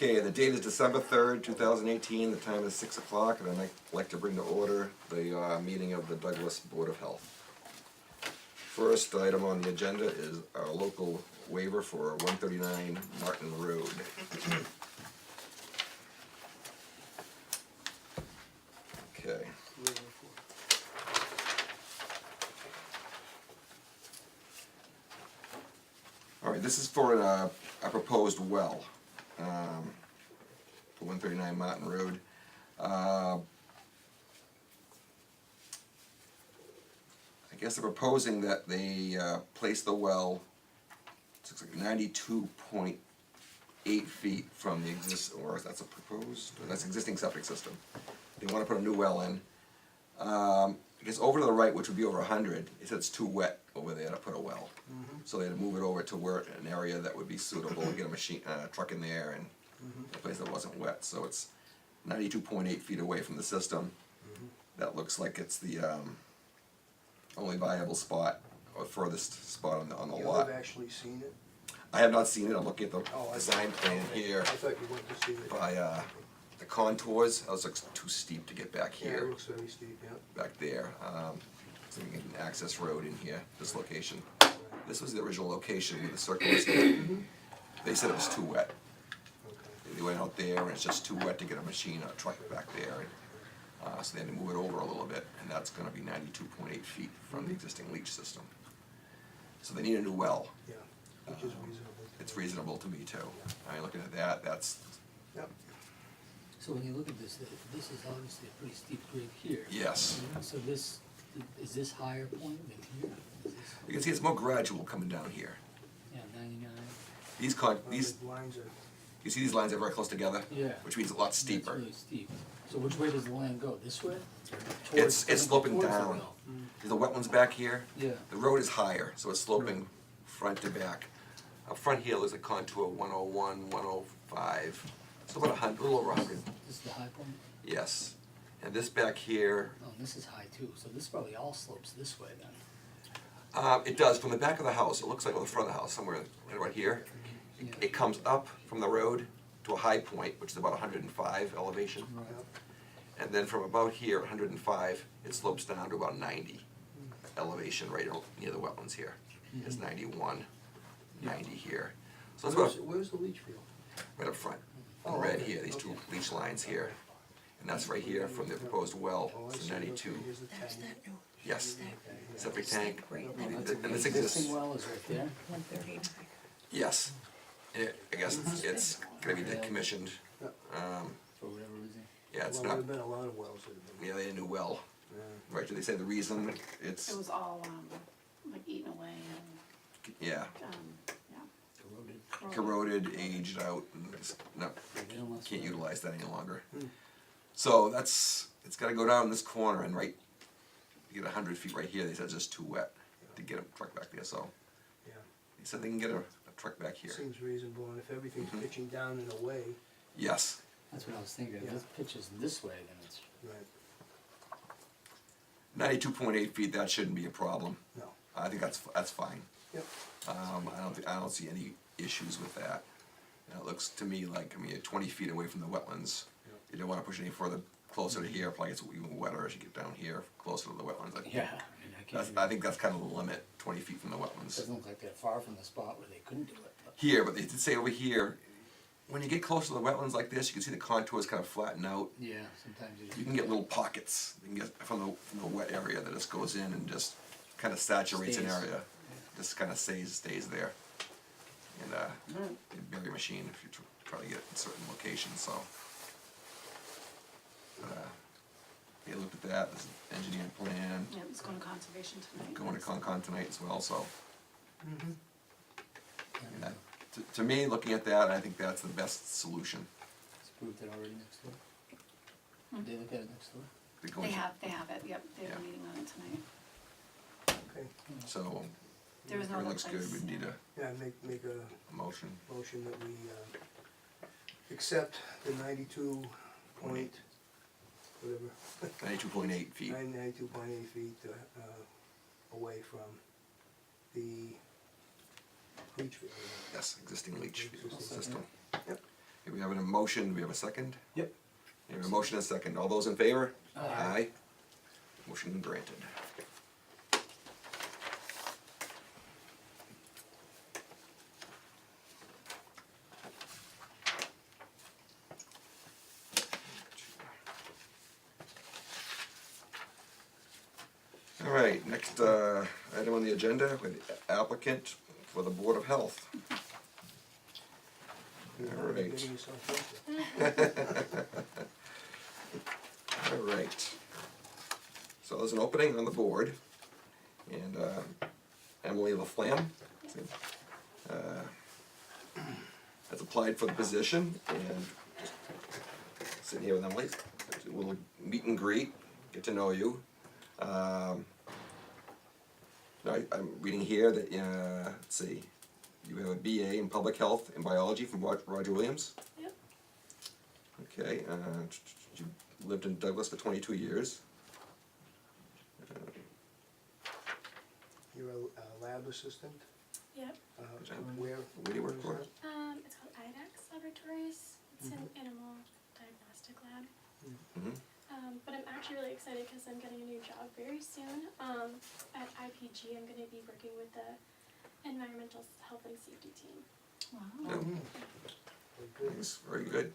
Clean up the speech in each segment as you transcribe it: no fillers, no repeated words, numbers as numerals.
Okay, the date is December 3rd, 2018, the time is 6 o'clock, and I'd like to bring to order the meeting of the Douglas Board of Health. First item on the agenda is our local waiver for 139 Martin Road. Okay. All right, this is for a proposed well, for 139 Martin Road. I guess they're proposing that they place the well, it looks like 92.8 feet from the or that's a proposed, that's existing septic system. They want to put a new well in. I guess over to the right, which would be over 100, it said it's too wet over there to put a well. So they had to move it over to where an area that would be suitable, get a machine, truck in there, and a place that wasn't wet. So it's 92.8 feet away from the system. That looks like it's the only viable spot, or furthest spot on the lot. You've actually seen it? I have not seen it. I'm looking at the Oh, I design plan here I thought you went to see it. by the contours. That looks too steep to get back Yeah, it here, looks very steep, yeah. back there. So we can get an access road in here, this location. This was the original location with the circle was here. They said it was too wet. Okay. They went out there and it's just too wet to get a machine, a truck back there. And, so they had to move it over a little bit, and that's gonna be 92.8 feet from the existing leach system. So they need a new well. Yeah, which is reasonable. It's reasonable to me too. I mean, looking at that, that's, Yep. So when you look at this, this is obviously a pretty steep grade here. yes. So this, is this higher point than here? Is this, You can see it's more gradual coming down here. yeah, 99? These, The lines are, you see these lines are very close together? Yeah. Which means a lot steeper. That's really steep. So which way does the land go? This way? It's sloping towards the down. well? There's the wetlands back here. Yeah. The road is higher, so it's sloping front to back. Up front here, there's a contour 101, 105. It's about 100, a little over 100. This is the high point? Yes. And this back here, Oh, and this is high too, so this probably all slopes this way then. it does, from the back of the house, it looks like on the front of the house, somewhere right here. Yeah. It comes up from the road to a high point, which is about 105 elevation. Right. yep. And then from about here, 105, it slopes down to about 90 elevation right near the wetlands here. It's 91, 90 here. So it's about Where's the leach field? right up front, in Oh, red okay, here, these two okay. leach lines here. And that's right here from the proposed well, Oh, I to see. 92. Okay, here's the That's tank. that new. Yes, Okay, yeah. septic tank, Right, Oh, and that's a- this the exists. existing well is right there? 139. Yes. And I guess it's gonna be decommissioned. Yep. For whatever reason. Yeah, it's Well, not, there've been a lot of wells that have been. yeah, they need a new well. Yeah. Right, do they say the reason? It's, It was all, like eaten away yeah, and, Corroded. corroded, aged out, and it's not, They don't last can't forever. utilize that any longer. So it's gotta go down this corner and right, you get 100 feet right here, they said it's just too wet to get a truck back there, so Yeah, they said they can get a truck back here. seems reasonable, and if everything's Mhm. pitching down in a way, Yes, That's what I was thinking, if Yeah. this pitches this way, then it's, right, 92.8 feet, that shouldn't be a problem. no, I think that's fine. yep, I don't see any issues with that. And it looks to me like, I mean, you're 20 feet away from the wetlands. Yep. You don't wanna push any further, closer to here, probably gets even wetter as you get down here, closer to the wetlands. yeah, I mean, I can't. I think that's kind of the limit, 20 feet from the wetlands. Doesn't look like they're far from the spot where they couldn't do it, but. Here, but they did say over here, when you get close to the wetlands like this, you can see the contours kind of flatten out. Yeah, sometimes You can get little pockets, you can get from the wet area that just goes in and just kind of saturates an Stays. area. Just kind of stays there. And it'd bury a machine if you try to get it in certain locations, so. They looked at that, this is engineering plan, yeah, it's going to conservation tonight. going to Concon tonight as well, so. mm-hmm, And that, to me, looking at that, I think that's the best solution. It's approved it already next door. Did they look at it next door? They're going They to- have it, yep, they have Yeah. a meeting on it tonight. okay, So, There was no it other looks good, place. we need a yeah, make a motion. motion that we, accept the 92 point, whatever, 92.8 feet. 92.8 feet, away from the leach field. Yes, existing leach Existing. system. Yep. Okay, we have a motion, do we have a second? Yep. We have a motion and a second, all those in favor? Aye. Motion granted. All right, next item on the agenda, with applicant for the Board of Health. All right. Getting yourself into. All right. So there's an opening on the board, and Emily LaFlamme has applied for the position, and just sitting here with Emily, a little meet and greet, get to know you. I'm reading here that, let's see, you have a BA in Public Health and Biology from Roger Williams. Yep. Okay, you lived in Douglas for 22 years. You're a lab assistant? Yep. Good job. Where? Where do you work for? It's called IDEX Laboratories. It's an animal diagnostic lab. Mm-hmm. But I'm actually really excited because I'm getting a new job very soon. At IPG, I'm going to be working with the environmental health and safety team. Wow. Mhm. Very good. Nice, very good.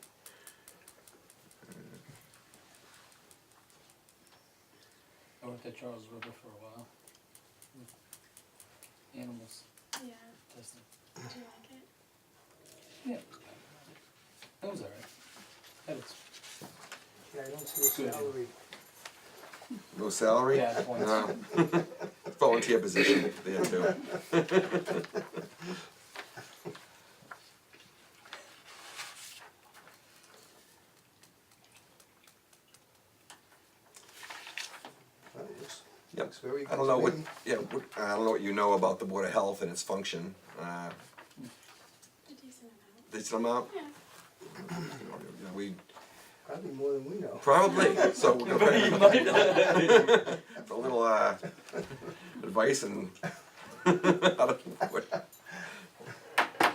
I worked at Charles River for a while. With animals Yeah. testing. Do you like it? Yeah. That was alright. That was Yeah, I don't see a Good. salary. No salary? bad points. No. Volunteer position there too. Well, it Yep. looks very good. I don't know to what, me. I don't know what you know about the Board of Health and its function. A decent amount. Decent amount? Yeah. We, Probably more than we know. probably, so we're gonna for a little, advice and how to do it.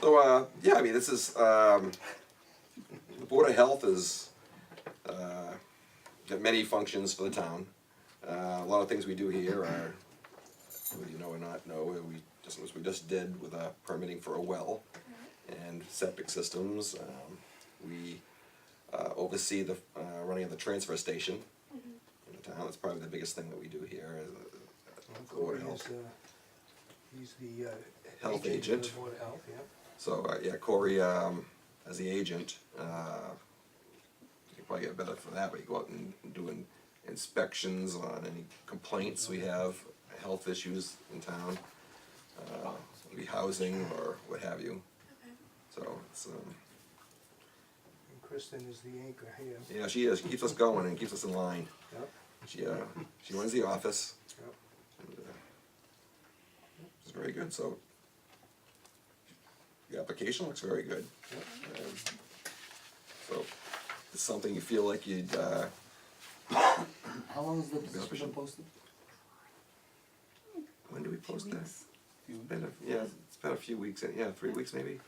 So, yeah, I mean, this is, the Board of Health is, got many functions for the town. A lot of things we do here are, whether you know or not know, we just did with permitting for a well and septic systems. We oversee the running of the transfer station in the town. That's probably the biggest thing that we do here is Board of Corey Health. is, he's the Health for agent. the Board of Health, yeah. So, yeah, Corey, as the agent, you can probably get better for that, but you go out and do inspections on any complaints we have, health issues in town, maybe housing or what have you. Okay. So, it's, And Kristen is the anchor here. yeah, she is, she keeps us going and keeps us in line. Yep, She runs the office, yep. and, it's very good, so. The application looks very good. Yep. So, it's something you feel like you'd, How long has the Be position official. been posted? when do we post that? weeks. Few It's been yeah, it's been a few weeks, yeah, 3 weeks maybe.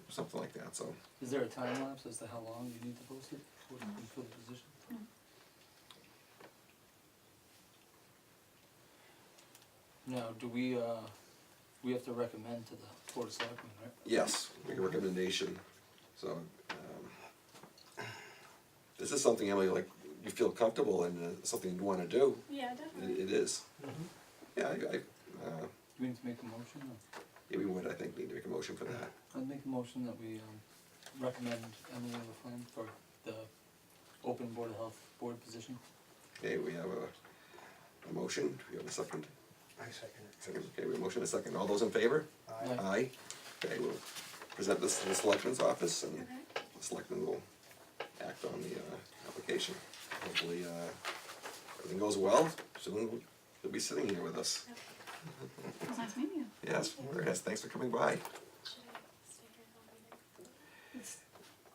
Something like that, so. Is there a time lapse as to how long you need to post it for the position? Now, do we have to recommend to the Board of Selectmen, right? Yes, make a recommendation, so, this is something, Emily, like, you feel comfortable and something you wanna do, Yeah, definitely. it is. Mhm. Yeah, Do we need to make a motion? Or? yeah, we would, I think, need to make a motion for that. I'd make a motion that we recommend Emily LaFlamme for the open Board of Health board position. Okay, we have a motion, do we have a second? I second it. Second, okay, we have a motion and a second, all those in favor? Aye. Aye. Okay, we'll present this to the selectman's office and Okay. the selectman will act on the application. Hopefully, everything goes well, soon you'll be sitting here with us. It was nice meeting you. Yes, very nice, thanks for coming by. Should I stay here and all meeting?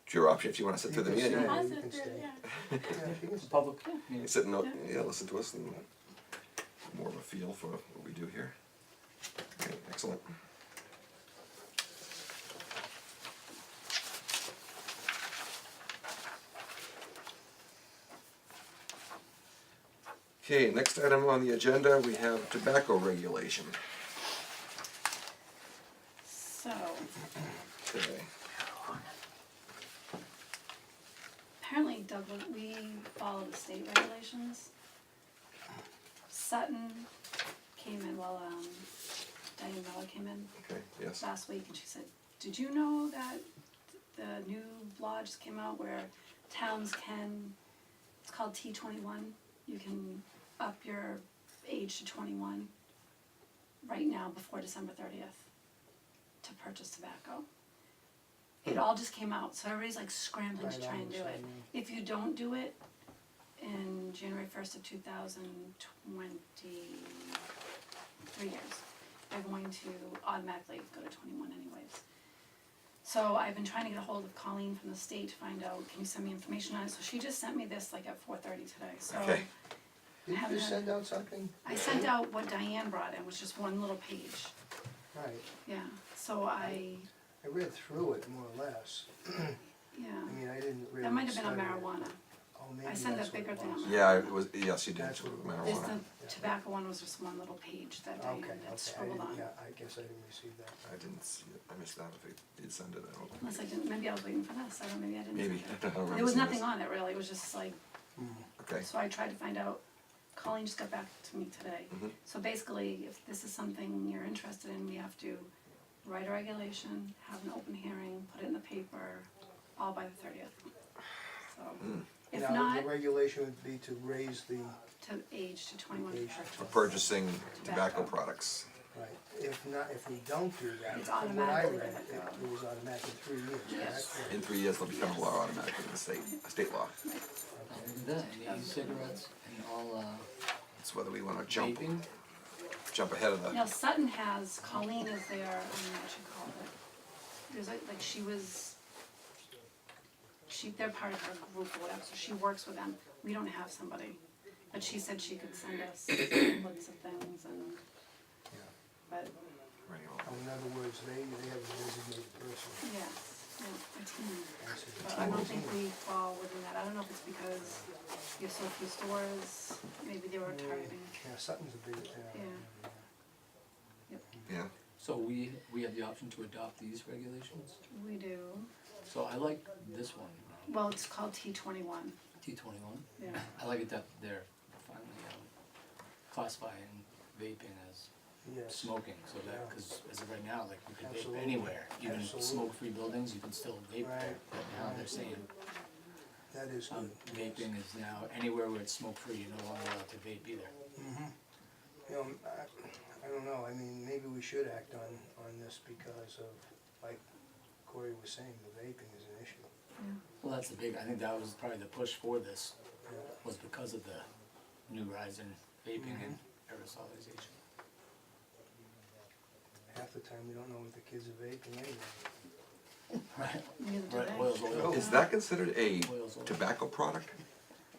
It's your option if you wanna sit through the You can meeting. stay. I'll you sit can through, stay. yeah. Yeah, she can It's a stay. public You meeting. sit and, yeah, listen to us and more of a feel for what we do here. Okay, excellent. Okay, next item on the agenda, we have tobacco regulation So, today. apparently Doug, we follow the state regulations. Sutton came in, Diane Miller came in Okay, yes. last week and she said, did you know that the new law just came out where towns can, it's called T21, you can up your age to 21 right now before December 30th to purchase tobacco. It all just came out, so everybody's like scrambling to Right try on and the do it. same. If you don't do it in January 1st of 2020, 3 years, they're going to automatically go to 21 anyways. So I've been trying to get a hold of Colleen from the state to find out, can you send me information on it? So she just sent me this like at 4:30 today, so. Okay. Did you haven't just had- send out something? I sent out what Diane brought in, which is one little page, Right, yeah, so I read through it more or less. yeah, I mean, I didn't really that might have been on study it. marijuana. Oh, maybe I sent a that's what bigger it thing was. on Yeah, it was, yes, you did, That's what it was. This, marijuana. the tobacco one was just one little page that Diane Okay, had okay, I scribbled didn't, on. yeah, I guess I didn't receive that. I didn't see it, I missed that, if they did send it, I don't. Unless I didn't, maybe I was waiting for this, I don't know, maybe I didn't. Maybe, send I it. don't remember There was seeing nothing this. on it really, it was just like, Okay, so I tried to find out, Colleen just got back to me today. Mhm. So basically, if this is something you're interested in, we have to write a regulation, have an open hearing, put it in the paper, all by the 30th. So, Mm. if Now, not, the regulation would be to raise the, to age to 21 Age. for purchasing tobacco Tobacco. products. right, if not, if we don't do that, It's from what I automatically read, gonna go. it was automatic in 3 years, Yes. correct? In 3 years, they'll become a law automatically in the state, a state law. Look at that, and e-cigarettes and all, It's whether we wanna jump vaping. ahead of the, Now Sutton has, Colleen is there, I don't know what she called it. There's like she was, they're part of her group or whatever, so she works with them. We don't have somebody, but she said she could send us lists of things and, Yeah. but In other words, they have a designated person. yes, yeah, a team. I see. But I don't think we fall within that. I don't know if it's because you have so few stores, maybe they were targeting. Yeah, Sutton's a big, yeah, So we have the option to adopt these regulations. We do. So I like this one, Well, it's called T21, T21. yeah. I like it that they're finally classifying vaping as yes. smoking, so that, Yeah. because as of right now, like, you can vape Absolutely. anywhere, even Absolutely. smoke-free buildings, you can still vape there. Right. But now they're saying, That is good. vaping is now, anywhere where it's smoke-free, you're no longer allowed to vape either. You know, I don't know, I mean, maybe we should act on this because of, like Corey was saying, the vaping is an issue. Well, that's the big, I think that was probably the push for this, Yeah. was because of the new rise in vaping and aerosolization. Half the time, we don't know what the kids are vaping anyway. Right. Neither do Right, they. oil's oil. is that considered a Oil's oil. tobacco product?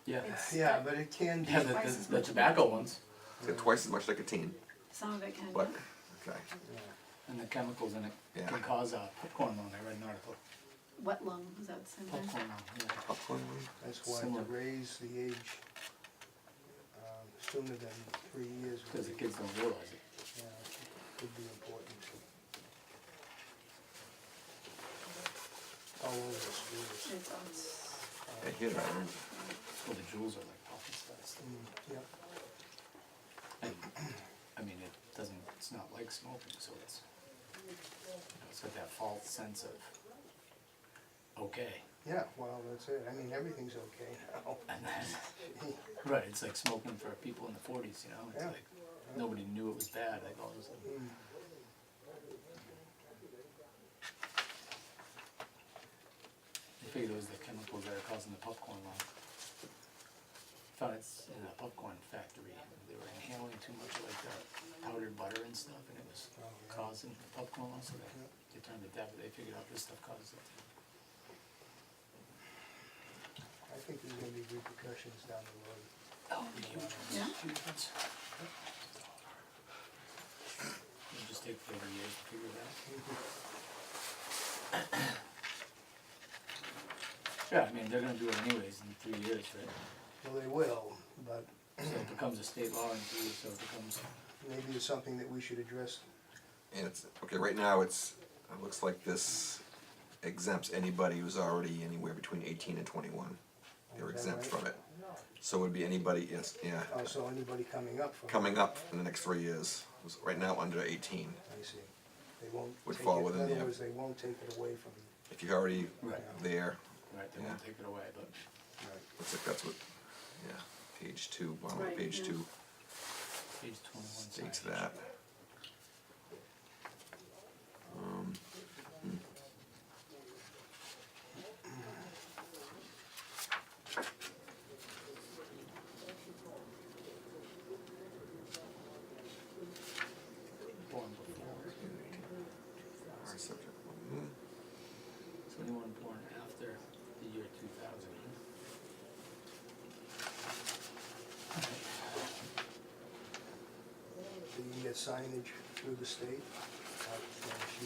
Yeah, It's Yeah, got but it can be, yeah, twice as the much tobacco ones, It's got twice as much nicotine, Some of it can, but, okay, yeah. and the chemicals in it Yeah. can cause popcorn lung, I read an article. wet lung, is that the same thing? Popcorn lung, yeah. popcorn one? That's why Similar. to raise the age sooner than 3 years Because the would be, kids don't realize it. yeah, would be important. All over the schools. It's I hear that, Well, the jewels are like poppy stuff. Yep. And, I mean, it doesn't, it's not like smoking, so it's, it's got that false sense of, okay. Yeah, well, that's it. I mean, everything's okay now. And then, right, it's like smoking for people in the 40s, you know? It's Yeah. like, nobody knew it was bad, like all of a sudden. Mm. I figured it was the chemicals that are causing the popcorn lung. Found it's in a popcorn factory. They were inhaling too much like that powdered butter and stuff, and it was Oh, yeah. causing popcorn lung, so they turned it down, but they figured out this stuff causes it. I think there's gonna be repercussions down the road. Oh, huge ones, Yeah. huge ones. It'll just take 30 years to figure it out. Yeah, I mean, they're gonna do it anyways in 3 years, right? Well, they will, but So it becomes a state law in 2 years, so it becomes, Maybe it's something that we should address. And it's, okay, right now it looks like this exempts anybody who's already anywhere between 18 and 21. They're Is that exempt right? from it. So it would be anybody, yes, yeah, Also, anybody coming up from. coming up in the next 3 years, who's right now under 18. I see. They won't Would take fall it, within in the- other words, they won't take it away from, If you're already Right. there, right, they won't take it away, but right. looks like that's what, yeah, page 2, bottom of Right, page yeah. 2 page 21 states signage. that. Um, hmm. Born before, Our subject, hmm. so anyone born after the year 2000. So you can get signage through the state.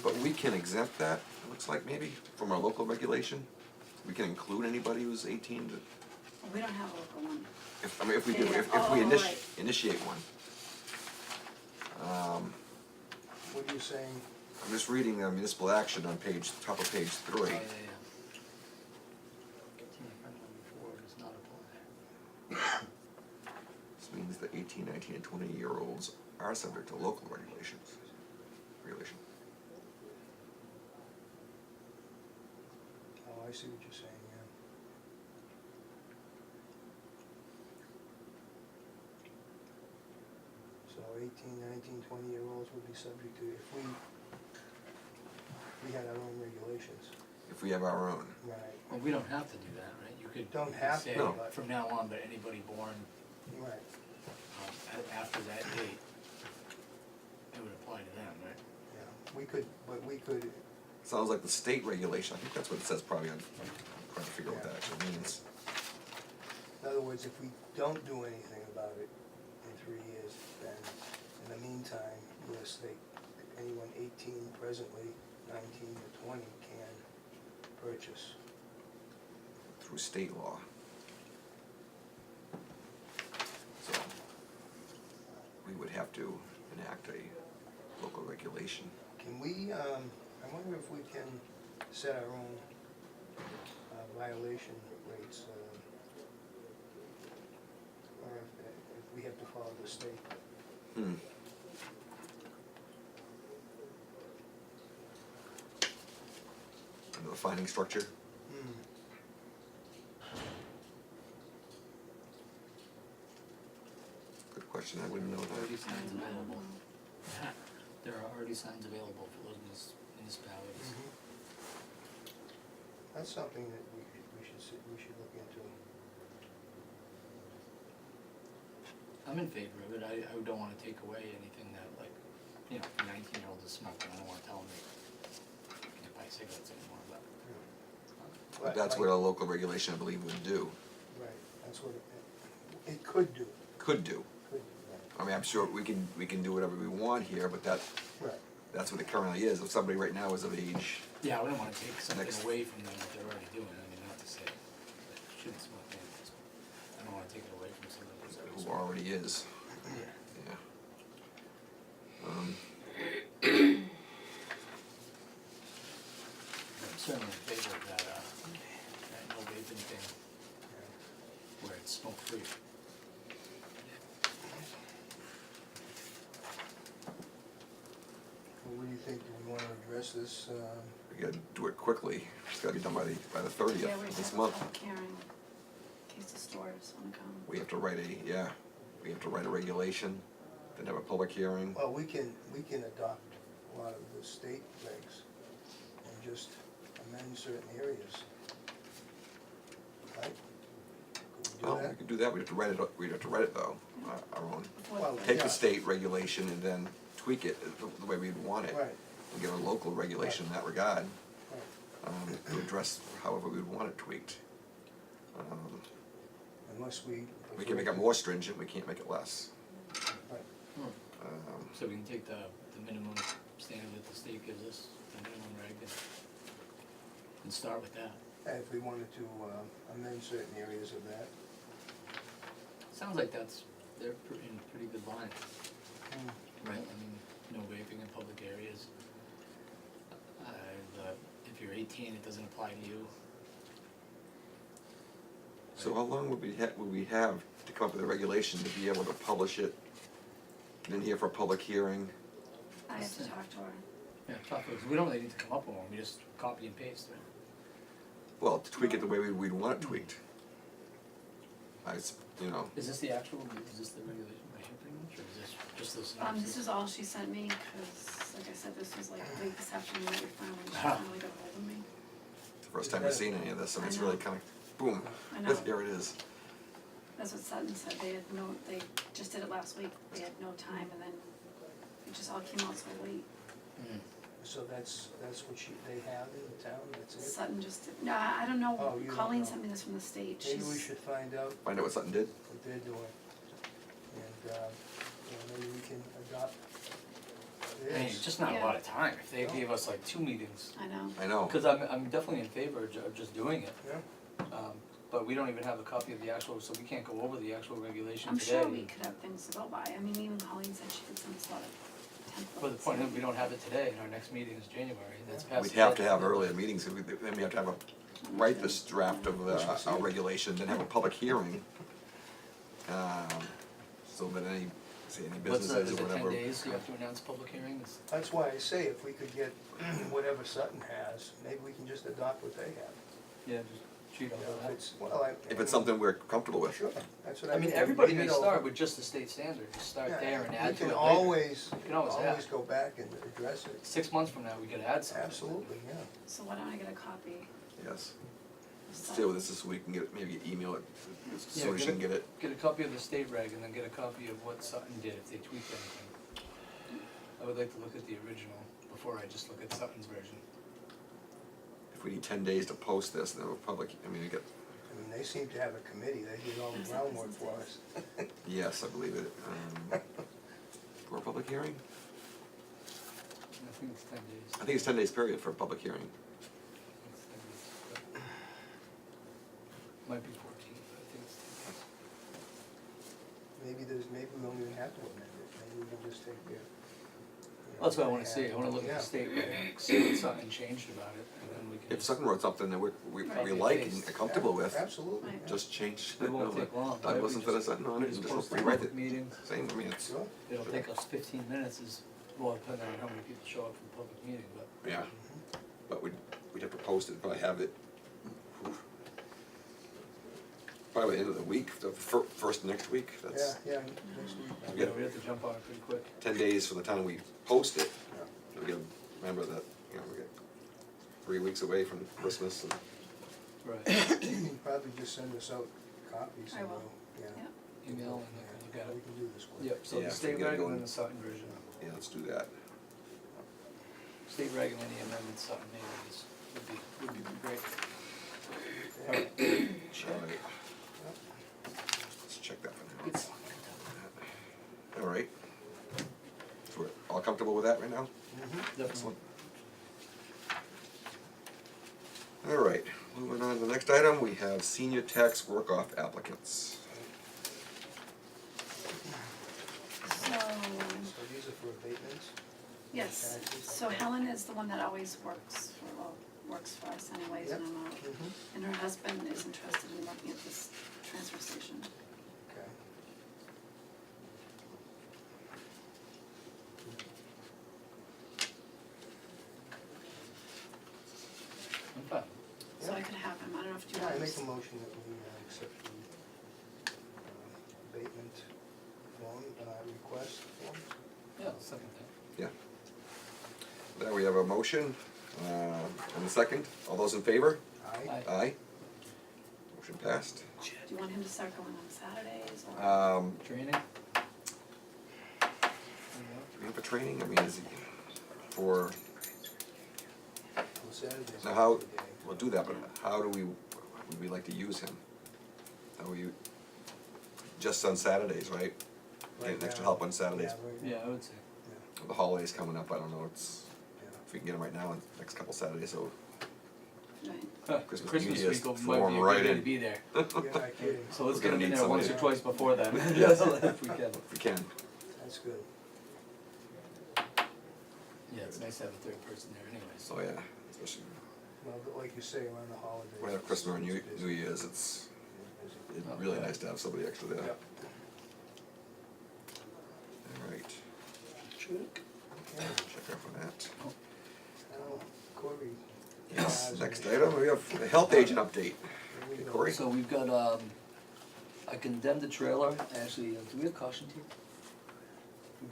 But we can exempt that, it looks like maybe, from our local regulation. We can include anybody who's 18 to, We don't have a local one. if, I mean, if we do, Yeah, if oh, we right. initiate one. What are you saying? I'm just reading municipal action on page, top of page 3. Oh, yeah, yeah. Teen offender before does not apply. This means that 18, 19, and 20-year-olds are subject to local regulations. Regulation. Oh, I see what you're saying, yeah. So 18, 19, 20-year-olds would be subject to, if we had our own regulations. If we have our own. Right. Well, we don't have to do that, right? You could Don't you could have say to, No. but, from now on, but anybody born right, after that date, it would apply to them, right? yeah. We could, but we could, Sounds like the state regulation, I think that's what it says probably on, I'm trying to figure out what that actually means. in other words, if we don't do anything about it in 3 years, then in the meantime, yes, anyone 18 presently, 19 to 20 can purchase. Through state law. So, we would have to enact a local regulation. Can we, I wonder if we can set our own violation rates, or if we have to follow the state. Hmm. Under the finding structure? Hmm. Good question, I wouldn't know Already that. signs available. There are already signs available for those municipalities. That's something that we should look into. I'm in favor of it, I don't wanna take away anything that, like, you know, 19-year-olds is smoking, I don't wanna tell them they can't buy cigarettes anymore, but. But that's what a local regulation, I believe, would do, Right, that's what it could do, could do. could, I mean, I'm sure we can do whatever we want here, but right. that's what it currently is. If somebody right now is of age, Yeah, I wouldn't wanna take something Next. away from them that they're already doing, I mean, not to say that they shouldn't smoke cannabis, but I don't wanna take it away from somebody who's already who smoking. already is, Yeah. yeah. I'm certainly in favor of that no vaping thing where it's smoke free. Well, what do you think, do we wanna address this, We gotta do it quickly. It's gotta be done by the 30th Yeah, we of have this a month. public hearing, in case the stores wanna come. We have to write a regulation, then have a public hearing. well, we can adopt a lot of the state regs and just amend certain areas. Right? Could we do Well, that? we could do that, we'd have to write it though, our own. Before Well, the- Take Yeah. the state regulation and then tweak it the way we'd want it. Right, And get a local regulation in that regard, right, to address however we'd want it tweaked. unless we. We can make it more stringent, we can't make it less. Right, So we can take the minimum standard that the state gives us, the minimum reg, and start with that. and if we wanted to amend certain areas of that, Sounds like that's they're in pretty good line, Mm. right? I mean, no vaping in public areas. If you're 18, it doesn't apply to you. So how long would we have to come up with a regulation to be able to publish it in here for a public hearing? I have to talk to her. Yeah, talk to us. We don't really need to come up with one, we just copy and paste it. Well, to tweak it the way we'd want it tweaked. You know, Is this the regulation by here pretty much, or is this just the This synopsis? is all she sent me, cause like I said, this was like late this afternoon that she finally got ahold of me. it's the first time we've seen any of this, and it's I know. really kind of, boom, I know. here it is. That's what Sutton said, they just did it last week, they had no time, and then it just all came out so late. Mm. So that's what they have in the town, that's it? Sutton just, no, I don't know, Oh, you don't Colleen know. sent me this from the state, Maybe we she's, should find out Find out what Sutton did. what they're doing. And, maybe we can adopt I mean, this. it's just not a Yeah. lot of time, if they No. gave us like 2 meetings, I know. I know. cause I'm definitely in favor of just doing it. Yeah, But we don't even have a copy of the actual, so we can't go over the actual regulation I'm today. sure we could have things to go by, I mean, even Colleen said she could send us a lot of templates. But the point is, we don't have it today, and our next meeting is January, and that's Yeah. past. We'd the have to deadline. have earlier meetings, then we have to have write this draft of our regulation, then have a public hearing. So that any What's businesses is or it whatever. 10 days you have to announce public hearings? that's why I say if we could get whatever Sutton has, maybe we can just adopt what they have. Yeah, just treat You it know, all if that. it's, well, If it's something we're comfortable with. Sure, that's what I I mean. mean, everybody Leave may it over. start with just the state standard, just start Yeah, there and add to it We later. can always, You can always add. go back and address it. 6 months from now, we could add something. Absolutely, yeah. So why don't I get a copy Yes. of Stay Sutton? with us this week and get, maybe email it as Yeah, soon as you can get it. Get a copy of the state reg and then get a copy of what Sutton did, if they tweaked anything. I would like to look at the original before I just look at Sutton's version. If we need 10 days to post this, then we'll public, I mean, we get, I mean, they seem to have a committee, they did all the Yes, groundwork yes, for yes. us. yes, I believe it. For a public hearing? I think it's 10 days. I think it's 10 days period for a public hearing. It's 10 days, but might be 14, but I think it's 10 days. Maybe we don't even have to amend it, maybe we can just take the. Well, that's what I wanna see, I wanna look at the state reg, see what Sutton changed about it, and then we can If just. Sutton wrote something that we Right. like and are comfortable with, Absolutely, Right. just change. It won't take long, I right? listen We to the just- Sutton on we it and just just post a rewrite public it. meeting. Same, I mean, it's, sure. It'll take us 15 minutes is, well, depending on how many people show up for the public meeting, but. yeah, but we'd have to post it, probably have it. Probably the end of the week, the first next week, that's Yeah, next week. We Yeah, got- we have to jump on it pretty quick. 10 days from the time we post it. Yeah. We gotta remember that, you know, we get 3 weeks away from Christmas and, Right. You can probably just send us out copies I and will. we'll, yeah. Yeah. Email and I can look at We it. can do this quick. Yep, so Yeah, the state we gotta reg go and then in- the Sutton version. yeah, let's do that. State reg and any amendments Sutton made would be great. Yeah. Alright. Alright. Let's check that for now. It's- Alright. So we're all comfortable with that right now? Mhm. Definitely. Alright, moving on to the next item, we have senior tax work-off applicants. So, So these are for abatements? yes, Taxes? so Helen is the one that always works for us anyways, Yep. and I'm out. Mhm. And her husband is interested in working at this transfer station. Okay. I'm fine. So I could have him, I don't know if you Yeah, I want make to. a motion that we accept the abatement form, request form. Yeah, I'll second that. Yeah. There we have a motion, and a second, all those in favor? Aye. Aye. Aye. Motion passed. Do you want him to start going on Saturdays or? Training? Do we have a training, I mean, is it for, Well, Saturday's now how, a good day. we'll do that, but how do would we like to use him? How we, just on Saturdays, right? Right Getting extra now. help on Saturdays. Yeah, right now. Yeah, I would say. The holidays coming up, I don't know, it's, Yeah. if we can get him right now, in the next couple Saturdays, so Right. Christmas, New Christmas Year's, week will, throw might 'em be a right good day in. to be there. You're not kidding, So let's We're get gonna them in need there once or somebody. twice before then. Yes. If we can. If we can. that's good. Yeah, it's nice to have a third person there anyways. So yeah, especially Well, but like you say, around the holidays. when we have Christmas or New Year's, it's really nice to have somebody extra there. Yep. Alright, Okay, check out for that. now, Corey. Yes, has next a- item, we have the health agent update. Here we Okay, go. Corey? So we've got, I condemned the trailer, actually, do we have caution tape?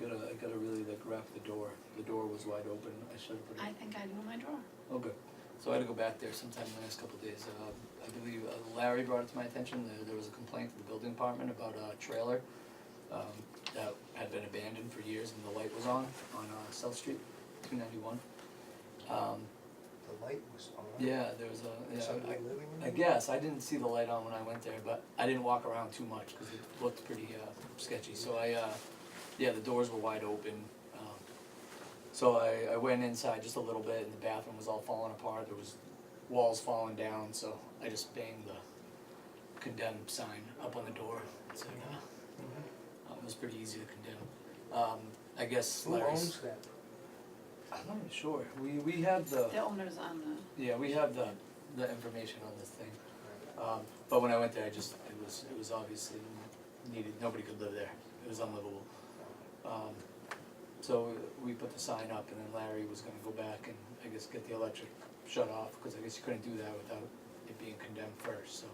I gotta really like wrap the door was wide open, I should have put it. I think I do in my drawer. Oh, good. So I had to go back there sometime in the next couple of days. I believe Larry brought it to my attention, there was a complaint to the building department about a trailer that had been abandoned for years and the light was on South Street, 291. The light was on. Yeah, there was a, Somebody living in I it? guess, I didn't see the light on when I went there, but I didn't walk around too much, cause it looked pretty, sketchy, so yeah, the doors were wide open. So I went inside just a little bit and the bathroom was all falling apart, there was walls falling down, so I just banged the condemned sign up on the door. So, it was pretty easy to condemn. I guess Who Larry's. owns that? I'm not even sure, we have the. The owner's on the, Yeah, we have the information on this thing, but when I went there, it was obviously needed, nobody could live there, it was unlivable. So we put the sign up and then Larry was gonna go back and I guess get the electric shut off, cause I guess you couldn't do that without it being condemned first, so.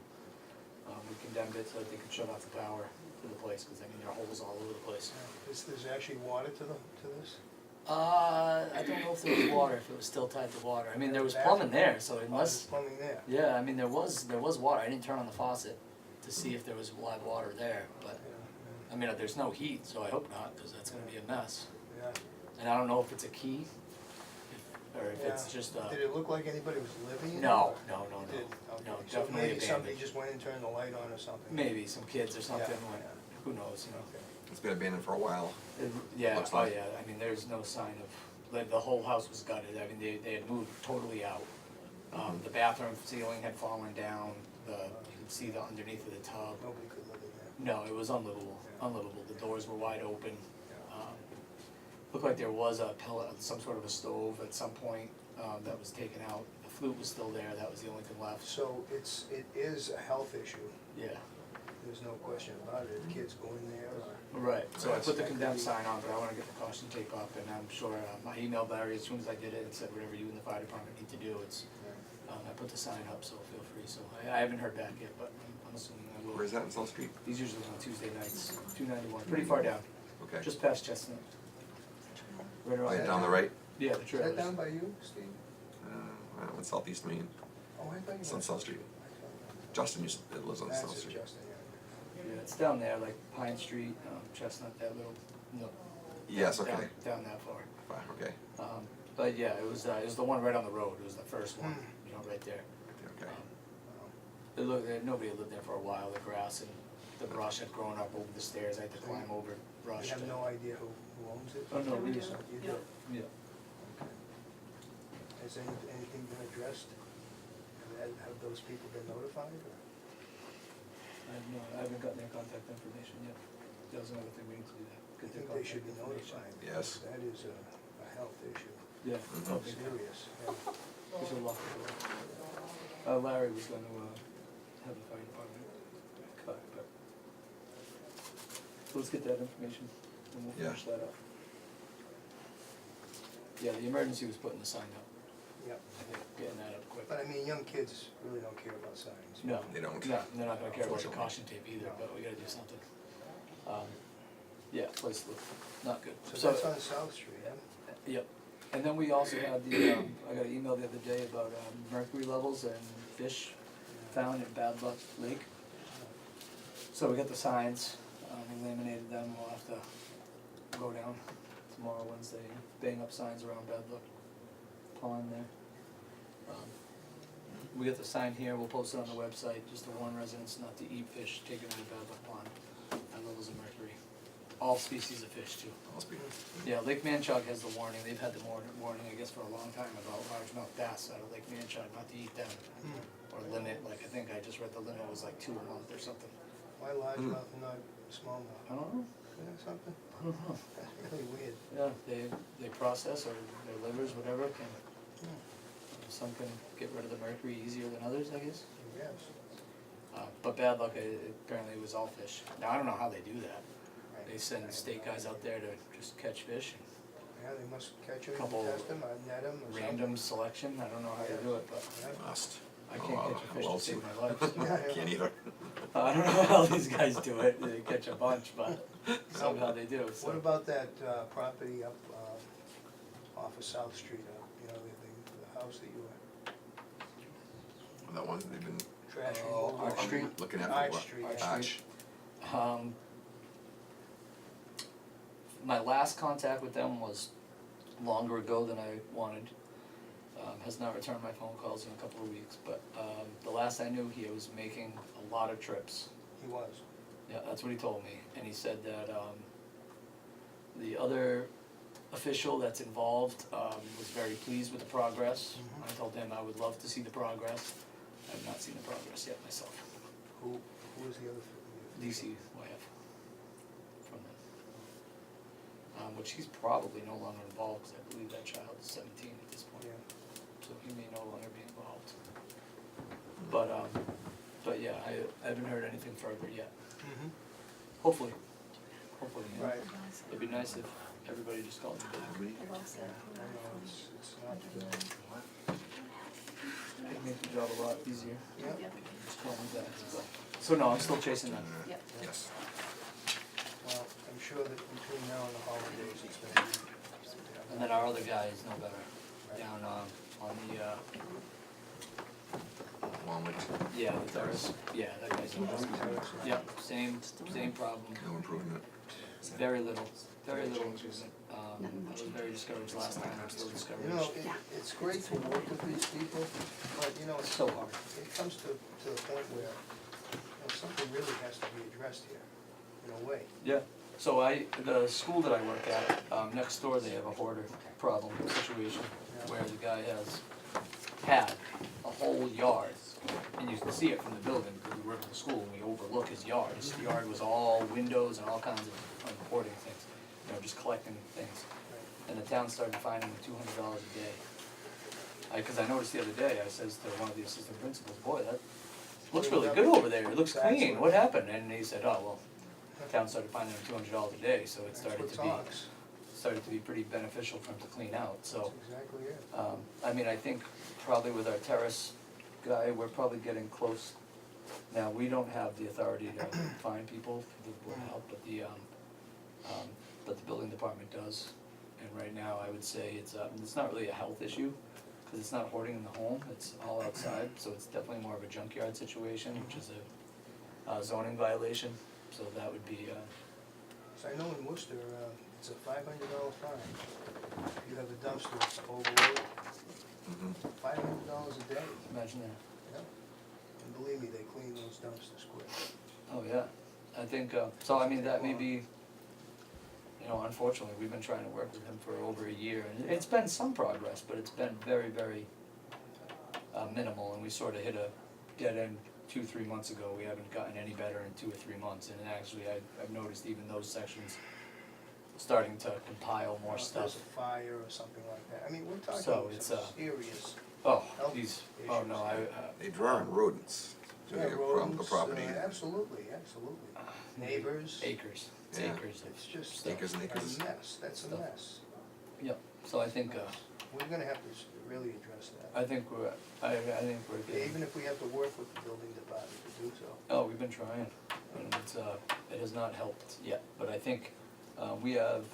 We condemned it so that they could shut off the power to the place, cause I mean, there are holes all over the place. There's actually water to this? I don't know if there was water, if it was still tied to water, I mean, there was plumbing there, so Oh, unless. there's plumbing there. Yeah, I mean, there was water, I didn't turn on the faucet to see if there was live water there, but, Yeah, I mean, there's no heat, so I hope not, cause that's gonna be a mess. yeah. And I don't know if it's a key, or if it's Yeah. just Did it look like anybody was living in it? no, It did, okay. no, So definitely maybe somebody abandoned. just went and turned the light on or something? Maybe some kids or something, Yeah, like, yeah. who knows, you know. Okay. It's been abandoned for a while. Yeah, Looks oh like. yeah, I mean, there's no sign of, like, the whole house was gutted, I mean, they had moved totally out. The bathroom ceiling had fallen down, you could see the underneath of the tub. Nobody could live in there. No, it was unlivable, Yeah. unlivable, the doors were wide open. Yeah. Looked like there was a pellet, some sort of a stove at some point, that was taken out, the flute was still there, that was the only thing left, So it is a health issue, yeah. there's no question about it, if kids go in there or. Right, so I put the That could condemned be- sign on, but I wanna get the caution tape up, and I'm sure, I emailed Larry as soon as I did it, and said whatever you and the fire department need to do, I put the sign up, so feel free, so I haven't heard back yet, but I'm assuming I will. Where is that, in South Street? He's usually on Tuesday nights, 291, pretty far down, Okay. just past Chestnut. Right Oh, around yeah, there. down the right? Yeah, the Is trailers. that down by you, Steve? Well, in Southeast Maine. Oh, I thought you. It's on were- South Street. I thought- Justin lives on That's South it, Street. Justin, yeah. Yeah, it's down there, like Pine Street, Chestnut, that little, no. Yes, down- okay. Down that far. Fine, okay. But yeah, it was the one right on the road, it was the first one, you know, right there. Okay. It looked, nobody had lived there for a while, the grass and the brush had grown up over the stairs, I had to climb over brush. You have to- no idea who owns it? Oh, no, Yeah, we we do. just, You Yeah. do? yeah. Okay. Has anything been addressed? Have those people been notified or? I haven't gotten their contact information yet. That was another thing we need to do that. I Get their think they should be contact information. notified. Yes. That is a health issue, Yeah. Mhm. Oh, big time. serious, yeah. We should lock the door. Larry was gonna, have the fire department cut, but. So let's get that information and we'll Yeah. finish that up. Yeah, the emergency was putting the sign up, Yep. I think, getting that up quick. But I mean, young kids really don't care about signs. No, They don't. no, they're not gonna care about the Unfortunately. caution tape either, but we gotta do something. Yeah, place look not good. So that's on South Street, huh? Yep, and then we also had the, I got an email the other day about, mercury levels and fish found in Bad Luck Lake. So we got the signs, we laminated them, we'll have to go down tomorrow, Wednesday, and bang up signs around Bad Luck Pond there. We got the sign here, we'll post it on the website, just to warn residents not to eat fish taken out of Bad Luck Pond at levels of mercury. All species of fish too. Must be. Yeah, Lake Manchog has the warning, they've had the warning, I guess, for a long time about largemouth bass out of Lake Manchog, not to eat them. read the limit was like 2 a month or something. Why largemouth and not smallmouth? I don't know, Isn't that something? I don't know. That's really weird. Yeah, they process, or their livers, whatever, can, Hmm, some can get rid of the mercury easier than others, I guess. Yes. But bad luck, apparently it was all fish. Now, I don't know how they do that. Right. They send state guys out there to just catch fish, Yeah, they must catch them Couple and test them, net them or something. random selection, I don't know how to do it, but Yeah. Must. I can't catch a fish well, to save my life. Yeah, Can't either. I don't know how these guys do it, they catch a bunch, but somehow they do, so. What about that property up off of South Street, the house that you were That one, they've been trashing Oh, over? Arch Street? looking at. Arch what? Street, Arch yeah. Street. My last contact with them was longer ago than I wanted. Has not returned my phone calls in a couple of weeks, but the last I knew, he was making a lot of trips. He was. Yeah, that's what he told me, and he said that the other official that's involved was very pleased with the progress. Mhm. I told him I would love to see the progress. I have not seen the progress yet myself. Who was the other? DCYF from them. Which he's probably no longer involved, because I believe that child is 17 at this point. Yeah. So he may no longer be involved. But yeah, I haven't heard anything further yet. Mm-hmm. Hopefully, yeah. Right. It'd be nice if everybody just called me back. Everybody? I know, it's not, It'd make the job a lot easier. yeah. Just call me back. So no, I'm still chasing that. Yep. Yes. Well, I'm sure that between now and the holidays, it's gonna be. And then our other guy is no better. Down on the Walnut, yeah, the terrace. Yeah, that guy's no better. Yep, same problem. no improvement. Very little improvement. I was very discouraged last time, I'm still You know, discouraged. it's great to work with these people, but it's So hard. It comes to the point where, something really has to be addressed here, in a way. Yeah, so the school that I work at, next door, they have a hoarder problem situation, where the guy had a whole yard, and you can see it from the building, because we work in the school, and we overlook his yard. His yard was all windows and all kinds of hoarding things, just collecting things. And the town started fining him $200 a day. Cause I noticed the other day, I says to one of the assistant principals, boy, that looks really good over there, it looks clean, what happened? And he said, oh, well, the town started finding him $200 a day, so it That's started what to be, talks. pretty beneficial for him to clean out, so. That's exactly it. I mean, I think probably with our terrace guy, we're probably getting close. Now, we don't have the authority to fine people for the Board of Health, but the building department does. And right now, I would say it's not really a health issue, because it's not hoarding in the home, it's all outside, so it's definitely more of a junkyard situation, which is a zoning violation, so that would be, So I know in Worcester, it's a $500 fine. If you have a dumpster that's overloaded, $500 a day. imagine that. Yeah. And believe me, they clean those dumpsters quick. Oh, yeah, I think, so I mean, that may be, unfortunately, we've been trying to work with him for over a year, and it's been some progress, but it's been very, very minimal, and we sort of hit a dead end 2-3 months ago. We haven't gotten any better in 2 or 3 months, and actually, I've noticed even those sections starting to compile more If stuff. there's a fire or something like that. I mean, we're talking So it's, some serious. Oh, health geez, oh no, I, They draw on rodents to Yeah, the rodents, property. Absolutely. Neighbors. acres, it's Yeah. acres It's of just stuff. Acres and acres. a mess. That's a Stuff. mess. Yep, so I think, We're gonna have to really address that. I think we're getting. Even if we have to work with the building department to do so. Oh, we've been trying, and it has not helped yet, but I think, we have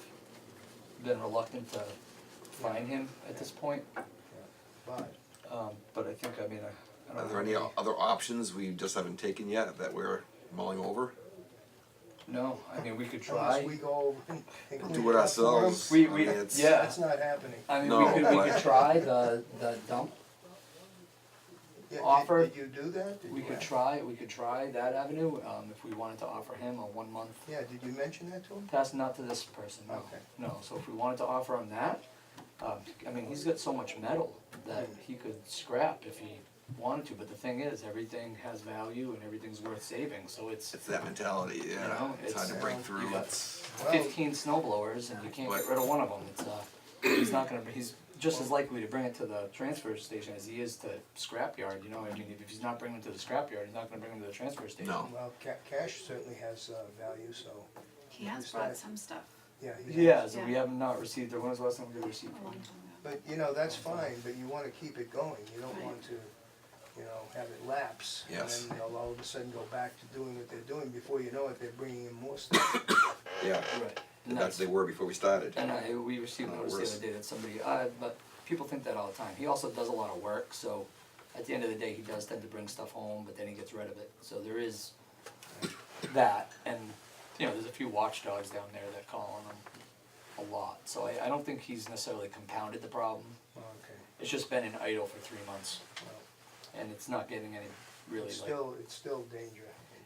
been reluctant to fine him at this point, But but I think, I mean, I don't Are know. there any other options we just haven't taken yet that we're mulling over? No, I mean, we could unless try, we go over and We'll clean do it up for 'em, ourselves. We- I mean, it's- yeah. That's not happening. I mean, No, we but- could try the dump, Yeah, Offer- Did you do that? Did we you could ask? try that avenue, if we wanted to offer him a 1 month. Yeah, did you mention that to him? Pass not to this person, no, Okay. no, so if we wanted to offer him that, I mean, he's got so much metal that he could scrap if he wanted to, but the thing is, everything has value and everything's worth saving, so it's, It's that mentality, yeah, know, it's hard to it's, break you through, got- it's, Well, 15 snow blowers and you can't get rid of one of them, it's, he's not gonna, he's just as likely to bring it to the transfer station as he is to scrapyard, you know, I mean, if he's not bringing it to the scrapyard, he's not gonna bring them to the transfer station. no. Well, cash certainly has value, so, He has brought some stuff yeah. he Yeah, has. so we have not received, when was the last time we got a receipt? a long time ago. But, you know, that's fine, but you wanna keep it going, you don't Right. want to, you know, have it lapse. Yes. And then they'll all of a sudden go back to doing what they're doing, before you know it, they're bringing in more stuff. Yeah, Right. And that's that's, they were before we started. and we received Not notice the worse. other day that somebody, but people think that all the time, he also does a lot of work, so at the end of the day, he does tend to bring stuff home, but then he gets rid of it, so there is that, and, you know, there's a few watchdogs down there that call on him a lot, so I don't think he's necessarily compounded the problem, Okay, it's just been in idle for 3 months, well, and it's not getting any, really it's like. still danger.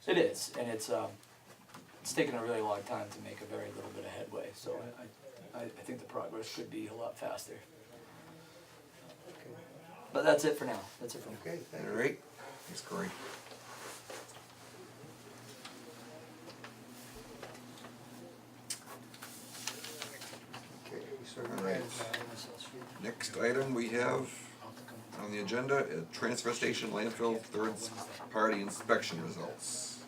It is, and it's taken a really long time to make a very little bit of headway, so I think the progress could be a lot faster. Okay, But that's it for now, that's it for now. okay, thank you. Alright, thanks Corey. Okay, so go All ahead, right. Next item we have on the agenda, transfer station landfill third party inspection results.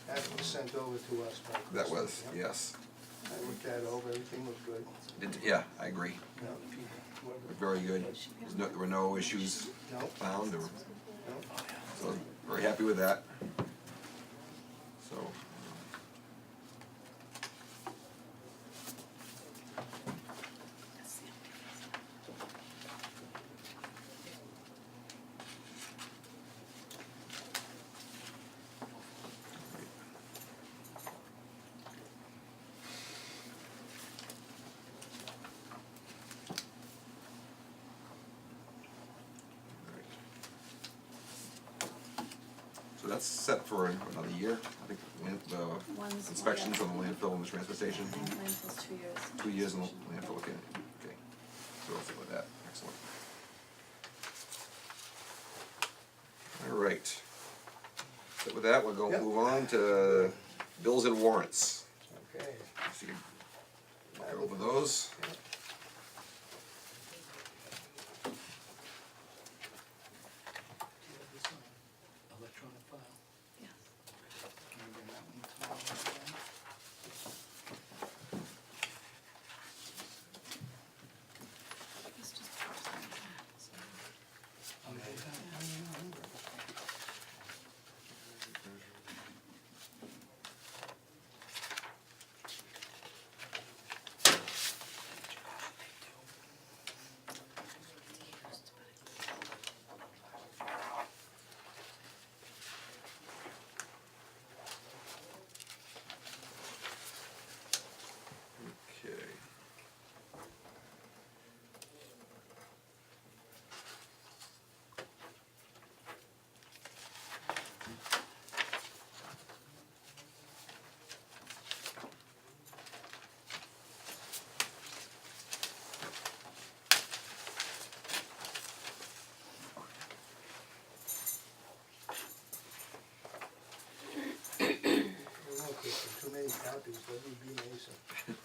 that was sent over to us by That Kristen, was, yep. yes. I looked that over, everything looked good. Yeah, I agree, No, very good. There were no issues no, found, or, no. so very happy with that. So, so that's set for another year, I think, the One's- inspections yeah. on the landfill and the transfer station. And landfill's 2 years. 2 years in the landfill, okay, okay. So I'll stick with that, excellent. All right. So with that, we'll go Yep. move on to bills and warrants. Okay. So you can go over those. Electronic file. Yes. Can you bring that one tomorrow? It's just part-time, so. Okay. I don't know, Kristen, too many copies, W.B. Mason.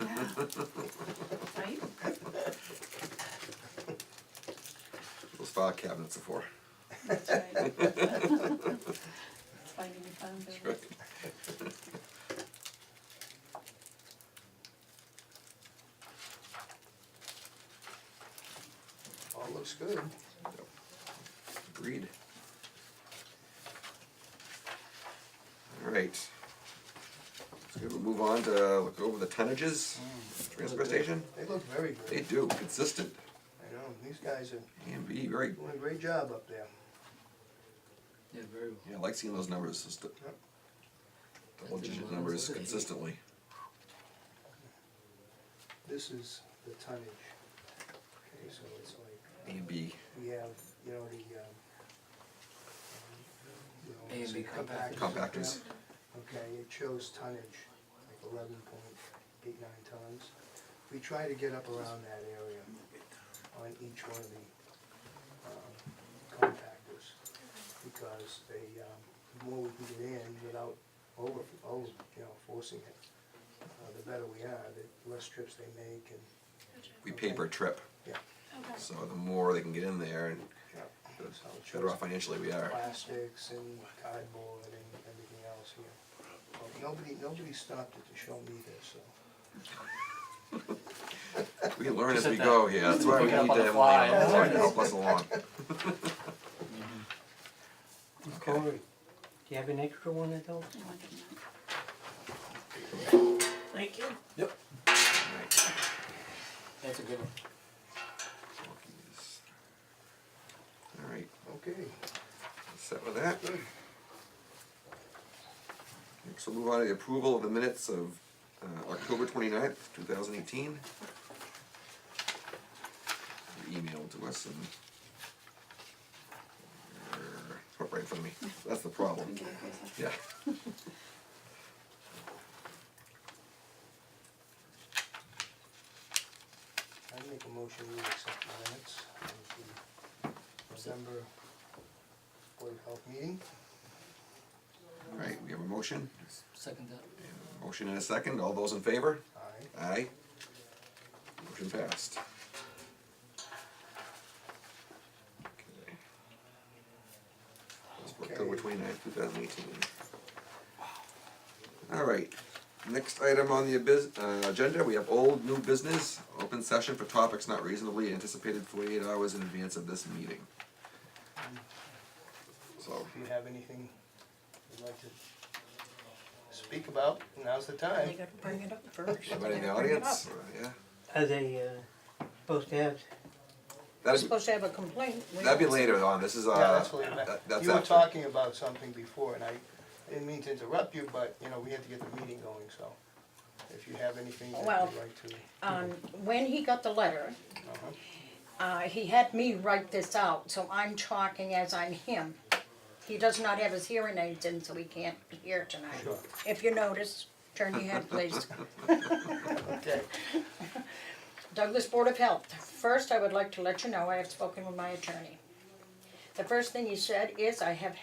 Yeah. Right? Those file cabinets are for. That's right. That's finding your phone bill. Right. All looks good. Agreed. All right. So we'll move on to look over the tonnages, transfer station. They look very They good. do, consistent, I know, these guys are and be very, doing a great job up there. Yeah, very well. yeah, I like seeing those numbers, just Yep. double-digit numbers consistently. This is the tonnage. Okay, so it's like, A and B, we have, you know, the, A and B compactors. Okay, it shows tonnage, like 11.89 tons. We try to get up around that area on each one of the because they, the more we can get in without forcing it, the better we are, the less trips they make and, We pay per trip, yeah, Okay. so the more they can get in there, and yeah. the So it's better off financially we are. plastics and cardboard and everything else here. Well, nobody stopped it to show me this, so. We can learn as Just we at go here, that's why we Pick it up need on to the have fly. someone to help us along. Corey, do you have an extra one of those? No, I didn't. Thank you. Alright. That's a good one. Alright, Okay, set with that. good. Next we'll move on to the approval of the minutes of October 29th, 2018. Emailed to us and it's right in front of me. That's the problem. Give it a second. Yeah. I make a motion we accept the minutes of the November Board of Health meeting. Alright, we have a motion. Second that. Motion and a second. All those in favor? Aye. Aye. Motion passed. Okay. That's for October 29th, 2018. Alright, next item on the agenda, we have old, new business, open session for topics not reasonably anticipated 48 hours in advance of this meeting. So, If you have anything you'd like to speak about, now's the time. They gotta bring it up first. anybody in the They gotta bring it audience? up. Yeah? Are they, supposed to have, We're That'd, supposed to have a complaint. We that'd be don't. later on, this is, Yeah, that's what, that's you were after. talking about something before, and I didn't mean to interrupt you, but, you know, we had to get the meeting going, so if you have anything that Well, you'd like to, When he got the letter, he had me write this out, so I'm talking as I'm him. He does not have his hearing aids in, so he can't hear tonight. Sure. If you notice, turn your head, please. Okay. Douglas Board of Health. First, I would like to let you know I have spoken with my attorney. The first thing he said is I have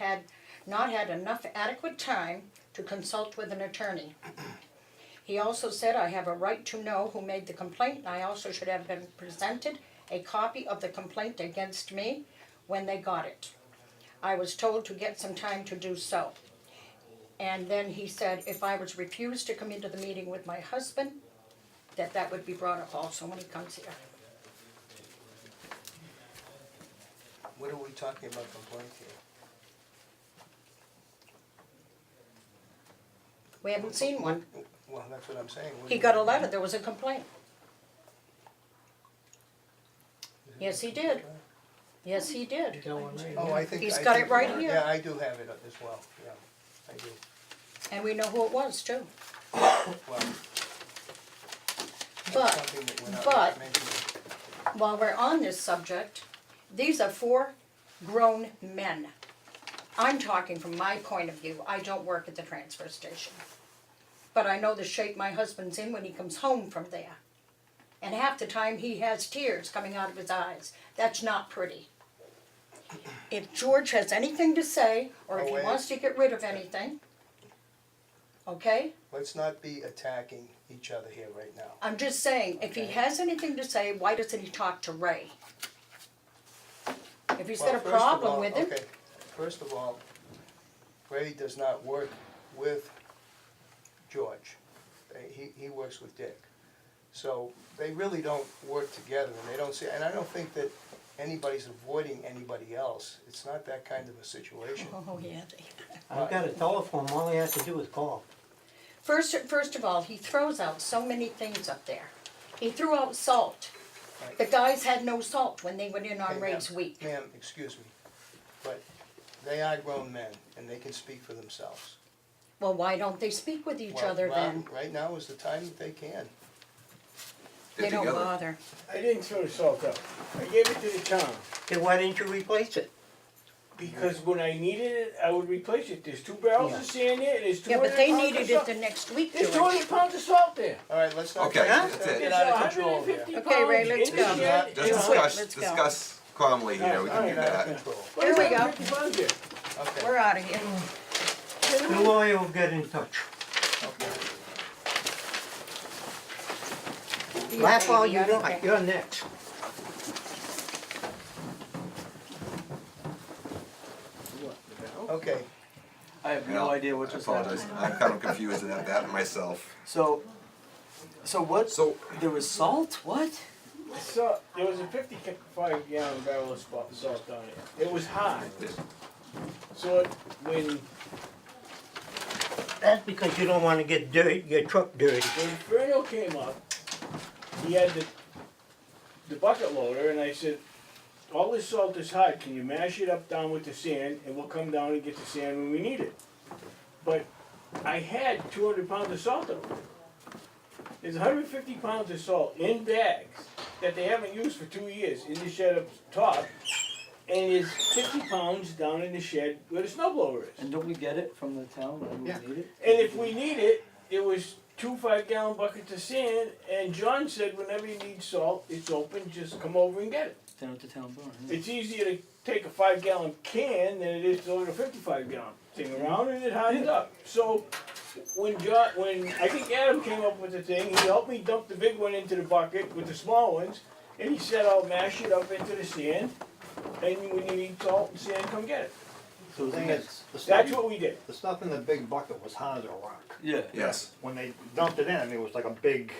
not had enough adequate time to consult with an attorney. He also said I have a right to know who made the complaint, and I also should have been presented a copy of the complaint against me when they got it. I was told to get some time to do so. And then he said if I was refused to come into the meeting with my husband, that would be brought up also when he comes here. What are we talking about complaint here? We haven't seen one. Well, that's what I'm saying. What He do got you- a letter, there was a complaint. Yes, he did. Yes, he did. that one right Oh, here? I think. He's I got think- it right here. Yeah, I do have it as well, yeah, I do. And we know who it was too. Well, But something that we're not but- mentioning. while we're on this subject, these are 4 grown men. I'm talking from my point of view. I don't work at the transfer station. But I know the shape my husband's in when he comes home from there. And half the time he has tears coming out of his eyes. That's not pretty. If George has anything to say, or if Oh, he wait. wants to get rid of anything, okay? Let's not be attacking each other here right now. I'm just saying, if he Okay. has anything to say, why doesn't he talk to Ray? If he's Well, got a first of problem all- with him, Okay, first of all, Ray does not work with George. He works with Dick. So they really don't work together and they don't see, and I don't think that anybody's avoiding anybody else. It's not that kind of a situation. oh yeah. I've got a telephone, all he has to do is call. First of all, he throws out so many things up there. He threw out salt. Right. The guys had no salt when they went in on Hey, Ray's ma'am, week. Ma'am, excuse me, but they are grown men and they can speak for themselves. Well, why don't they speak with each Well, other well, then? Right now is the time that they can. They Get don't together. bother. I didn't throw the salt out. I gave it to the town. Then why didn't you replace it? Because when I needed it, I would replace it. There's 2 barrels of sand there, and there's 200 Yeah, but they pounds of needed it salt. the next week, There's George. 200 pounds of salt there. All right, let's not. Okay, let's that's not it. get There's out of control here. 150 Okay, Ray, pounds let's in go. the shed. Just Yeah. discuss, Let's go. discuss calmly here, we can do Get out of that. control. What Here is we go. 150 pounds there? Okay. We're out of here. The lawyer will get in touch. Be a Laugh all baby, you I don't want, care. you're next. Okay, I have Yeah, no idea what I just apologize, happened. I'm kind of confused at that myself. So what? So, There was salt? What? So, there was a 55-gallon barrel of salt down there. It was hard. So when That's because you don't wanna get dirty, your truck dirty. Inferno came up, he had the bucket loader, and I said, all this salt is hard, can you mash it up down with the sand, and we'll come down and get the sand when we need it. But I had 200 pounds of salt up there. There's 150 pounds of salt in bags that they haven't used for 2 years in the shed up top, and there's 50 pounds down in the shed where the snow blower is. And don't we get it from the town when we Yeah. need it? And if we need it, it was 2 5-gallon buckets of sand, and John said whenever you need salt, it's open, just come over and get it. Down at the town barn. It's easier to take a 5-gallon can than it is to load a 55-gallon thing around, and it hardens up. So when I think Adam came up with the thing, he helped me dump the big one into the bucket with the small ones, and he said I'll mash it up into the sand, and when you need salt and sand, come get it. So The thing is, the That's stuff, what we did. the stuff in the big bucket was hard as a rock. Yeah. yes, When they dumped it in, I mean, it was like a big,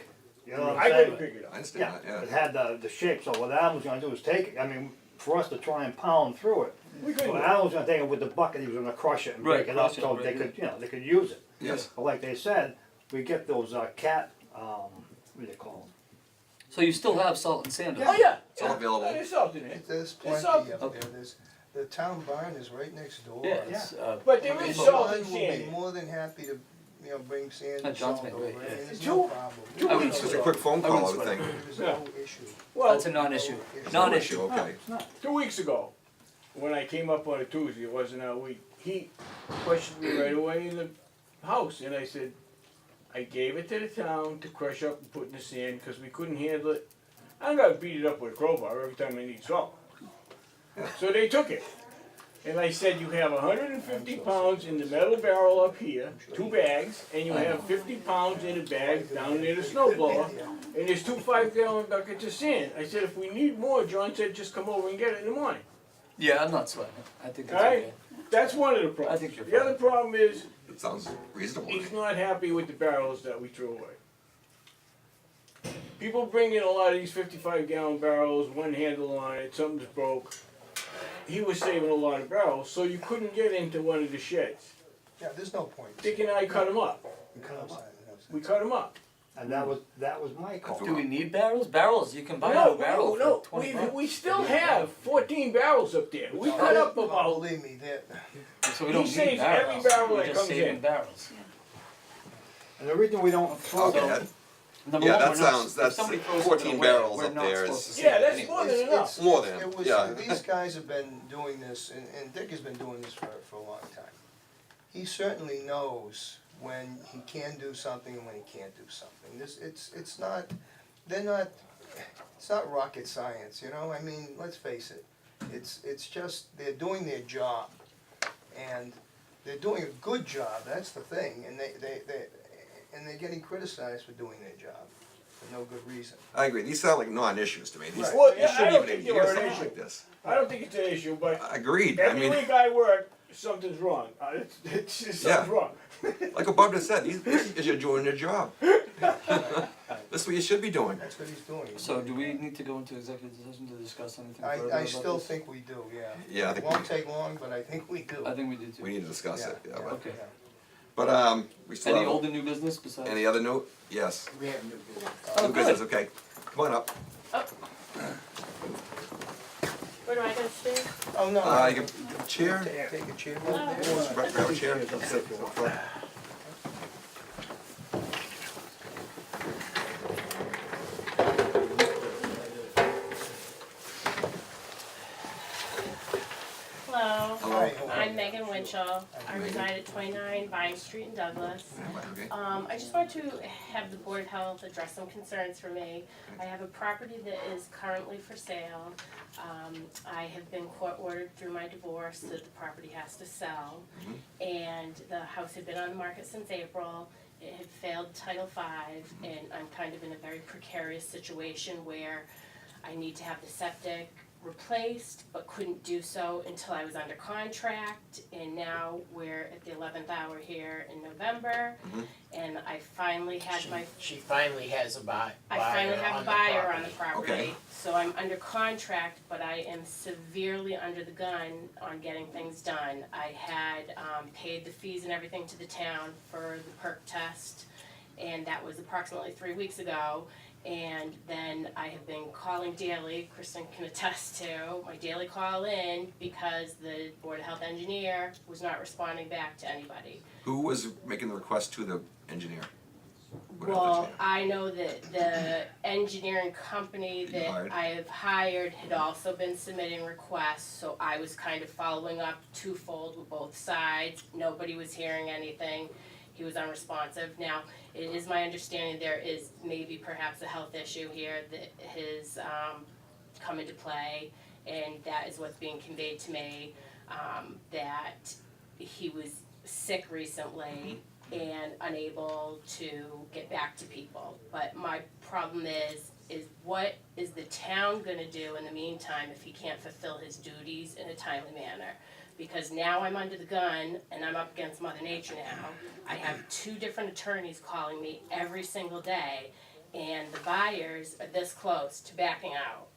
you know what I I'm saying? couldn't figure it I out. understand Yeah, that, it yeah. had the shape, so what Alan was gonna do is take it, I mean, for us to try and pound through it. We couldn't What do it. Alan was gonna take it with the bucket, he was gonna crush it and break Right, it up crush it, so break they it. could, you know, they could use it. Yes, But like they said, we get those cat, what do they call So you still have salt and sand? Oh, yeah. It's all available. There's salt in it. there's It's plenty up- up there, the town barn is right next door. Yeah, it's, But there is salt and John will be sand. more than happy to, bring sand Yeah, and John's salt been over, great, I yeah. mean, there's Two- no problem. two I would- weeks just a ago. quick phone I call, I wouldn't would sweat think. There's Yeah. no issue. Well, That's a non-issue. It's Non-issue. Okay, 2 weeks ago, when I came up on a Tuesday, it wasn't a week, he questioned me right away in the house, and I said, I gave it to the town to crush up and put in the sand, cause we couldn't handle it. I'm gonna beat it up with a crowbar every time I need salt. So they took it. And I said, you have 150 pounds in the metal barrel up here, 2 bags, and you have 50 pounds in a bag down near the snow blower, and there's 2 5-gallon buckets of sand. I said, if we need more, John said, just come over and get it in the morning. yeah, I'm not sweating it. I think it's Alright. okay. That's one of the problems. I think you're The other problem is, it sounds reasonable. he's not happy with the barrels that we threw away. People bring in a lot of these 55-gallon barrels, one handle on it, something's broke. He was saving a lot of barrels, so you couldn't get into one of the sheds. Yeah, there's no point. Dick and I cut them up. We cut 'em up. We cut them up. And that was my call. Do we need barrels? Barrels, you can buy No, a barrel no, for 20 we bucks. still have 14 barrels up there. We cut up Oh, about, believe me, that, So we he don't need saves every barrels. barrel We're that just comes saving in. barrels. And the reason we don't throw Okay, them, that- Number yeah, one, that we're not- sounds, if that's somebody throws 14 something away, barrels we're up not there supposed to is, see Yeah, it that's anyway. more than enough. it's, More than, it was, yeah. these guys have been doing this, and Dick has been doing this for a long time. He certainly knows when he can do something and when he can't do something. It's not, it's not rocket science, I mean, let's face it. It's just, they're doing their job, and they're doing a good job, that's the thing, and they're getting criticized for doing their job, for no good reason. I agree, these sound like non-issues to me. These, Right. Well, you yeah, I shouldn't don't even think they hear were an something issue. like this. I don't think it's an issue, but Agreed, I every mean, week I work, something's wrong. It's just something's Yeah. wrong. like what Bob just said, these is you're doing your job. This is what you should be doing. That's what he's doing. So do we need to go into executive session to discuss anything further I about still this? think we do, yeah. Yeah, I It think won't take long, but I think we do. I think we do too. we need to discuss it, yeah, Okay. but, we still Any have, old and new business besides? any other note? Yes. We have new business. Oh, New good. business, okay, come on up. Where do I go, Stu? Oh, no. You can, chair, Take a chair Oh. over there. grab a chair, sit up front. Hello, Hi, how are you? I'm Megan Winchell. I Megan. reside at 29 Vine Street in Douglas. Okay. I just want to have the Board of Health address some concerns for me. I have a property that is currently for sale. I have been court ordered through my divorce that the property has to sell. And the house had been on the market since April. It had failed Title V, and I'm kind of in a very precarious situation where I need to have the septic replaced, but couldn't do so until I was under contract, and now we're at the 11th hour here in November, and I finally had She finally has a buyer I finally have a buyer on the property. property. Okay. So I'm under contract, but I am severely under the gun on getting things done. I had paid the fees and everything to the town for the perk test, and that was approximately 3 weeks ago. And then I have been calling daily, Kristen can attest to, my daily call in, because the Board of Health engineer was not responding back to anybody. Who was making the request to the engineer? What health Well, engineer? I know that the engineering company You hired? that I have hired had also been submitting requests, so I was kind of following up twofold with both sides. Nobody was hearing anything. He was unresponsive. Now, it is my understanding there is maybe perhaps a health issue here that has come into play, and that is what's being conveyed to me, that he was sick recently and unable to get back to people. But my problem is what is the town gonna do in the meantime if he can't fulfill his duties in a timely manner? Because now I'm under the gun and I'm up against Mother Nature now. I have 2 different attorneys calling me every single day, and the buyers are this close to backing out.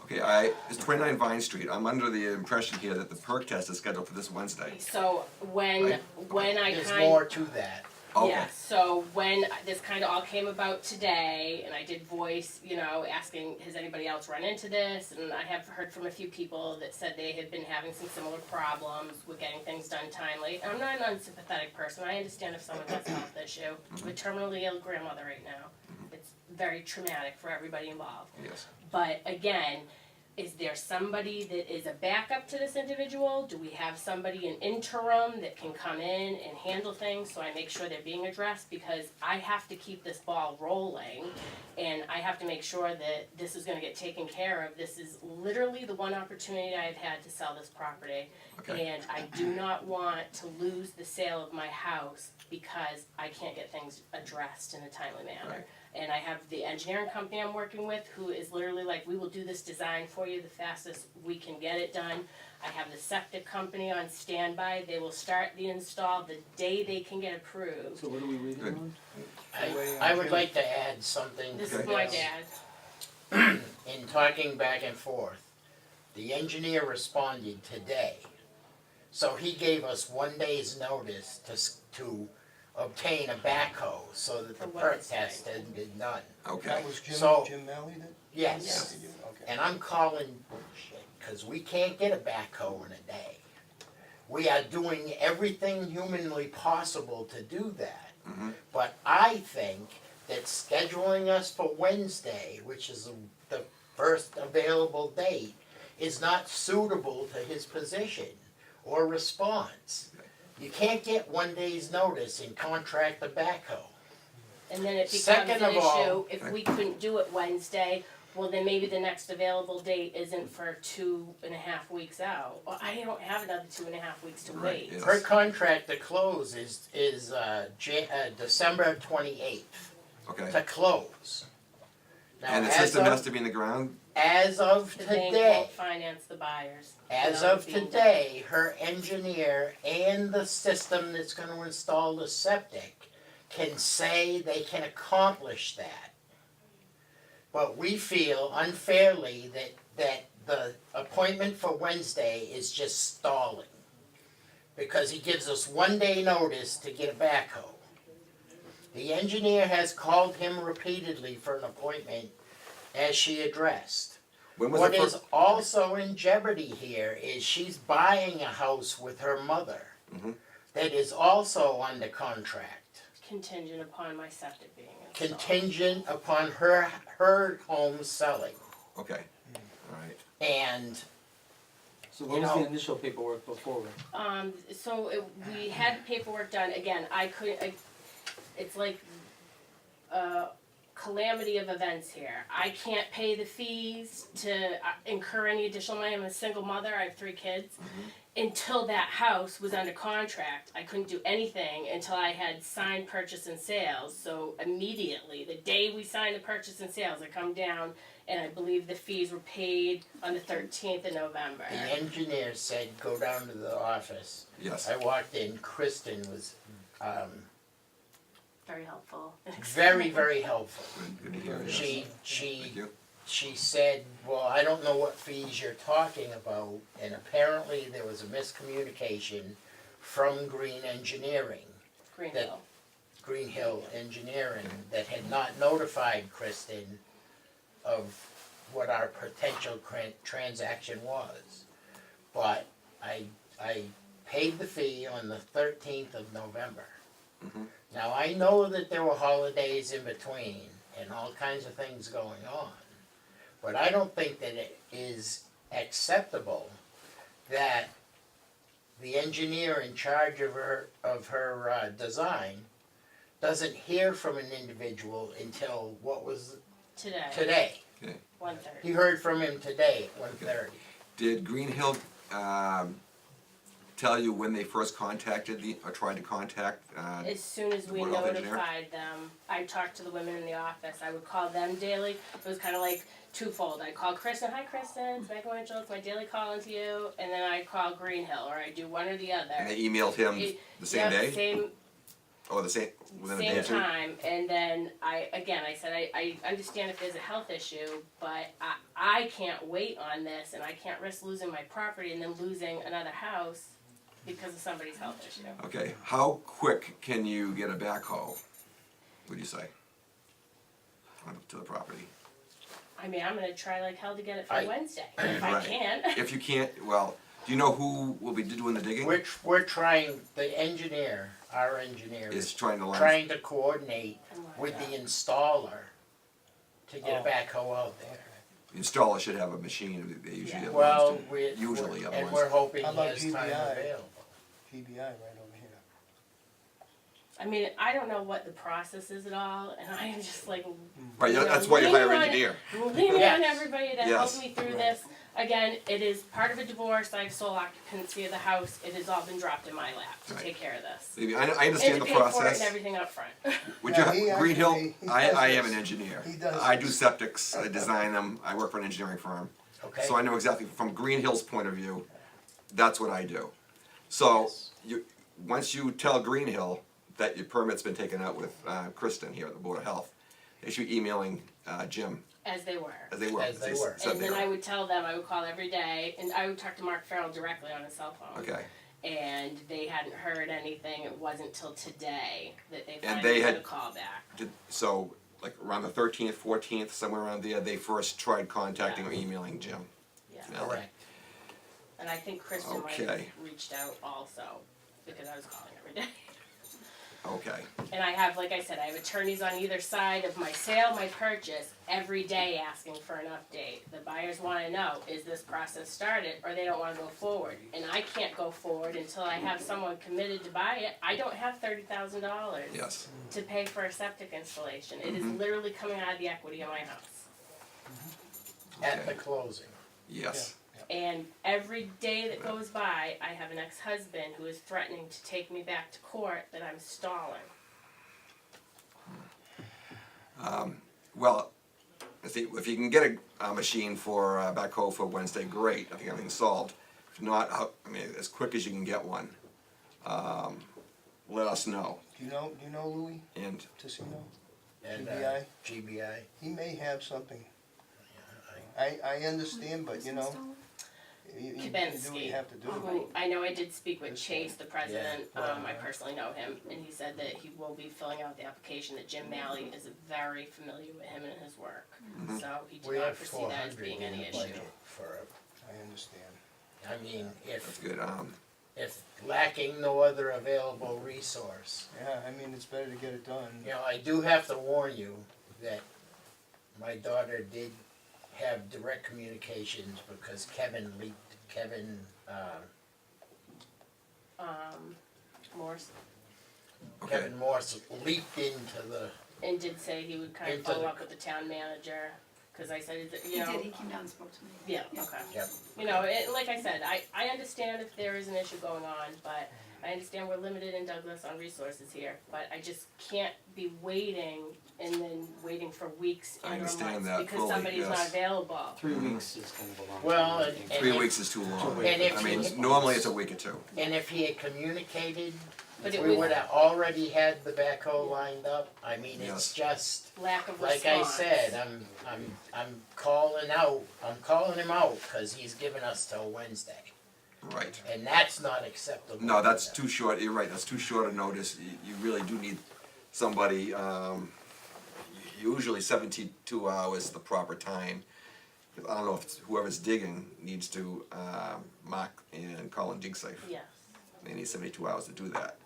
Okay, it's 29 Vine Street. I'm under the impression here that the perk test is scheduled for this Wednesday. So when I There's kind more to that. Okay. Yeah, so when this kind of all came about today, and I did voice, asking, has anybody else run into this? And I have heard from a few people that said they had been having some similar problems with getting things done timely. And I'm not an unsympathetic person. I understand if someone has a health issue. I have a terminally ill grandmother right now. It's very traumatic for everybody involved. Yes. But again, is there somebody that is a backup to this individual? Do we have somebody in interim that can come in and handle things so I make sure they're being addressed? Because I have to keep this ball rolling, and I have to make sure that this is gonna get taken care of. This is literally the one opportunity I've had to sell this property. Okay. And I do not want to lose the sale of my house because I can't get things addressed in a timely manner. Right. And I have the engineering company I'm working with who is literally like, we will do this design for you the fastest we can get it done. I have the septic company on standby. They will start the install the day they can get approved. So what are we waiting Good. on? I would like to add something This to is my this. dad. In talking back and forth, the engineer responded today. So he gave us 1 day's notice to obtain a backhoe so that the For perk Wednesday. test had been done. Okay. That was Jim So- Malley that? Yes. Okay. And I'm calling bullshit, cause we can't get a backhoe in a day. We are doing everything humanly possible to do that. But I think that scheduling us for Wednesday, which is the first available date, is not suitable to his position or response. You can't get 1 day's notice and contract a backhoe. And then it becomes Second an of all- issue, if we couldn't do it Wednesday, well, then maybe the next available date isn't for 2.5 weeks out. Well, I don't have another 2.5 weeks to Right, wait. yes. Her contract to close is December 28th Okay. to close. Now, And the as system has of, to be in the ground? as of The bank today, won't finance the buyers. as without of it being done. today, her engineer and the system that's gonna install the septic can say they can accomplish that. But we feel unfairly that the appointment for Wednesday is just stalling. Because he gives us 1 day notice to get a backhoe. The engineer has called him repeatedly for an appointment, as she addressed. When was What the is first? also in jeopardy here is she's buying a house with her mother that is also under contract, Contingent upon my septic being installed. contingent upon her home selling. Okay, all right. And So You what was know- the initial paperwork before? We had the paperwork done, again, it's like a calamity of events here. I can't pay the fees to incur any additional money, I'm a single mother, I have 3 kids. Until that house was under contract, I couldn't do anything until I had signed purchase and sales, so immediately, the day we signed the purchase and sales, I come down, and I believe the fees were paid on the 13th of November. The engineer said, go down to the office. Yes. I walked in, Kristen was, Very helpful. very, very helpful. Good to hear, yes. Thank you. She said, well, I don't know what fees you're talking about, and apparently there was a miscommunication from Green Engineering, Green that- Hill. Green Hill Engineering, that had not notified Kristen of what our potential transaction was. But I paid the fee on the 13th of November. Mhm. Now, I know that there were holidays in between and all kinds of things going on, but I don't think that it is acceptable that the engineer in charge of her design doesn't hear from an individual until, what was today? 1:30. He heard from him today at 1:30. Did Green Hill, tell you when they first contacted or tried to contact, As soon as we Board of Health Engineer? notified them, I talked to the women in the office, I would call them daily, it was kinda like twofold, I'd call Kristen, hi Kristen, it's Megan Winchell, it's my daily call into you, and then I'd call Green Hill, or I'd do one or the other. and they emailed him the same Yep, day? Same, Or within a day or same two? time, and then I said, I understand if there's a health issue, but I can't wait on this, and I can't risk losing my property and then losing another house because of somebody's health issue. Okay, how quick can you get a backhoe, would you say? To the property? I mean, I'm gonna try like hell to get it for I- Wednesday, if I Right. can. If you can't, well, do you know who will be doing the digging? We're trying, the engineer, our engineer Is trying to line, trying to coordinate with the installer to get a backhoe out there. the installer should have a machine, they usually have Well, ones to- we're, usually and otherwise. we're hoping How he about has time GBI? available. GBI right over here. I mean, I don't know what the process is at all, and I am just like, Right, you know, that's why you hire an leaning on- engineer. leaning on Yes. everybody to help Yes. me through this. Again, it is part of a divorce, I have sole occupancy of the house, it has all been dropped in my lap to Right. take care of this. Maybe, I And understand to the pay for it process. and everything up front. Would Yeah, you, he Green Hill, actually- he I does am this. an engineer. He does I do this. septics, I design them, I work for an engineering firm. Okay? So I know exactly, from Green Hill's point of view, that's what I do. So, Yes. once you tell Green Hill that your permit's been taken out with Kristen here at the Board of Health, they should be emailing Jim, As they were. as they were. As they were. said And they then I were. would tell them, I would call every day, and I would talk to Mark Farrell directly on his cell phone. Okay, And they hadn't heard anything, it wasn't till today that they And finally they got had- a call back. so, like around the 13th, 14th, somewhere around there, they first tried contacting or emailing Jim. Yeah. Now, Correct. And I think Kristen might have Okay. reached out also, because I was calling every day. Okay, And I have, like I said, I have attorneys on either side of my sale, my purchase, every day asking for an update. The buyers wanna know, is this process started, or they don't wanna go forward. And I can't go forward until I have someone committed to buy it. I don't have $30,000 yes, to pay for a septic installation. It is literally coming out of the equity of my house. At the okay, closing. yes. And every day that goes by, I have an ex-husband who is threatening to take me back to court that I'm stalling. Well, if you can get a machine for backhoe for Wednesday, great, I think everything's solved. If not, I mean, as quick as you can get one, let us know. Do you know Louis And, Tessino? And, GBI? GBI. He may have something. I understand, but you know, you do what Kabinsky. you have to do. Who, I know I did speak with This Chase, the president, Yeah. I personally know him, and he said that he will be filling out the application, that Jim Malley is very familiar with him and his work. So he did We not have foresee that as 400 being in any the issue. budget for I understand. I mean, that's if, good, if lacking no other available resource. Yeah, I mean, it's better to get it done. You know, I do have to warn you that my daughter did have direct communications because Kevin, Morse, Okay, Kevin Morse leaped into the, and did say he would kind of Into follow the- up with the town manager, cause I said, is it, He you know. did, he came down and spoke to me. Yeah, Yeah. okay. Yep. You know, like I said, I understand if there is an issue going on, but I understand we're limited in Douglas on resources here, but I just can't be waiting and then waiting for weeks I and or understand months that because fully, somebody's not yes. available. 3 weeks is kind of a long time. Well, I and- think. and 3 if- weeks is too long. And if I mean, he- normally it's a week or two. and if he had communicated, But it we was would have already had the backhoe lined up. I mean, Yes. it's just, lack of like response. I said, I'm calling him out, cause he's given us till Wednesday, Right. and that's not acceptable. No, that's too short, you're right, that's too short a notice, you really do need somebody, usually 72 hours is the proper time. 'Cause I don't know if it's whoever's digging needs to, mark and call in dig safe. Yes. They need 72 hours to do that.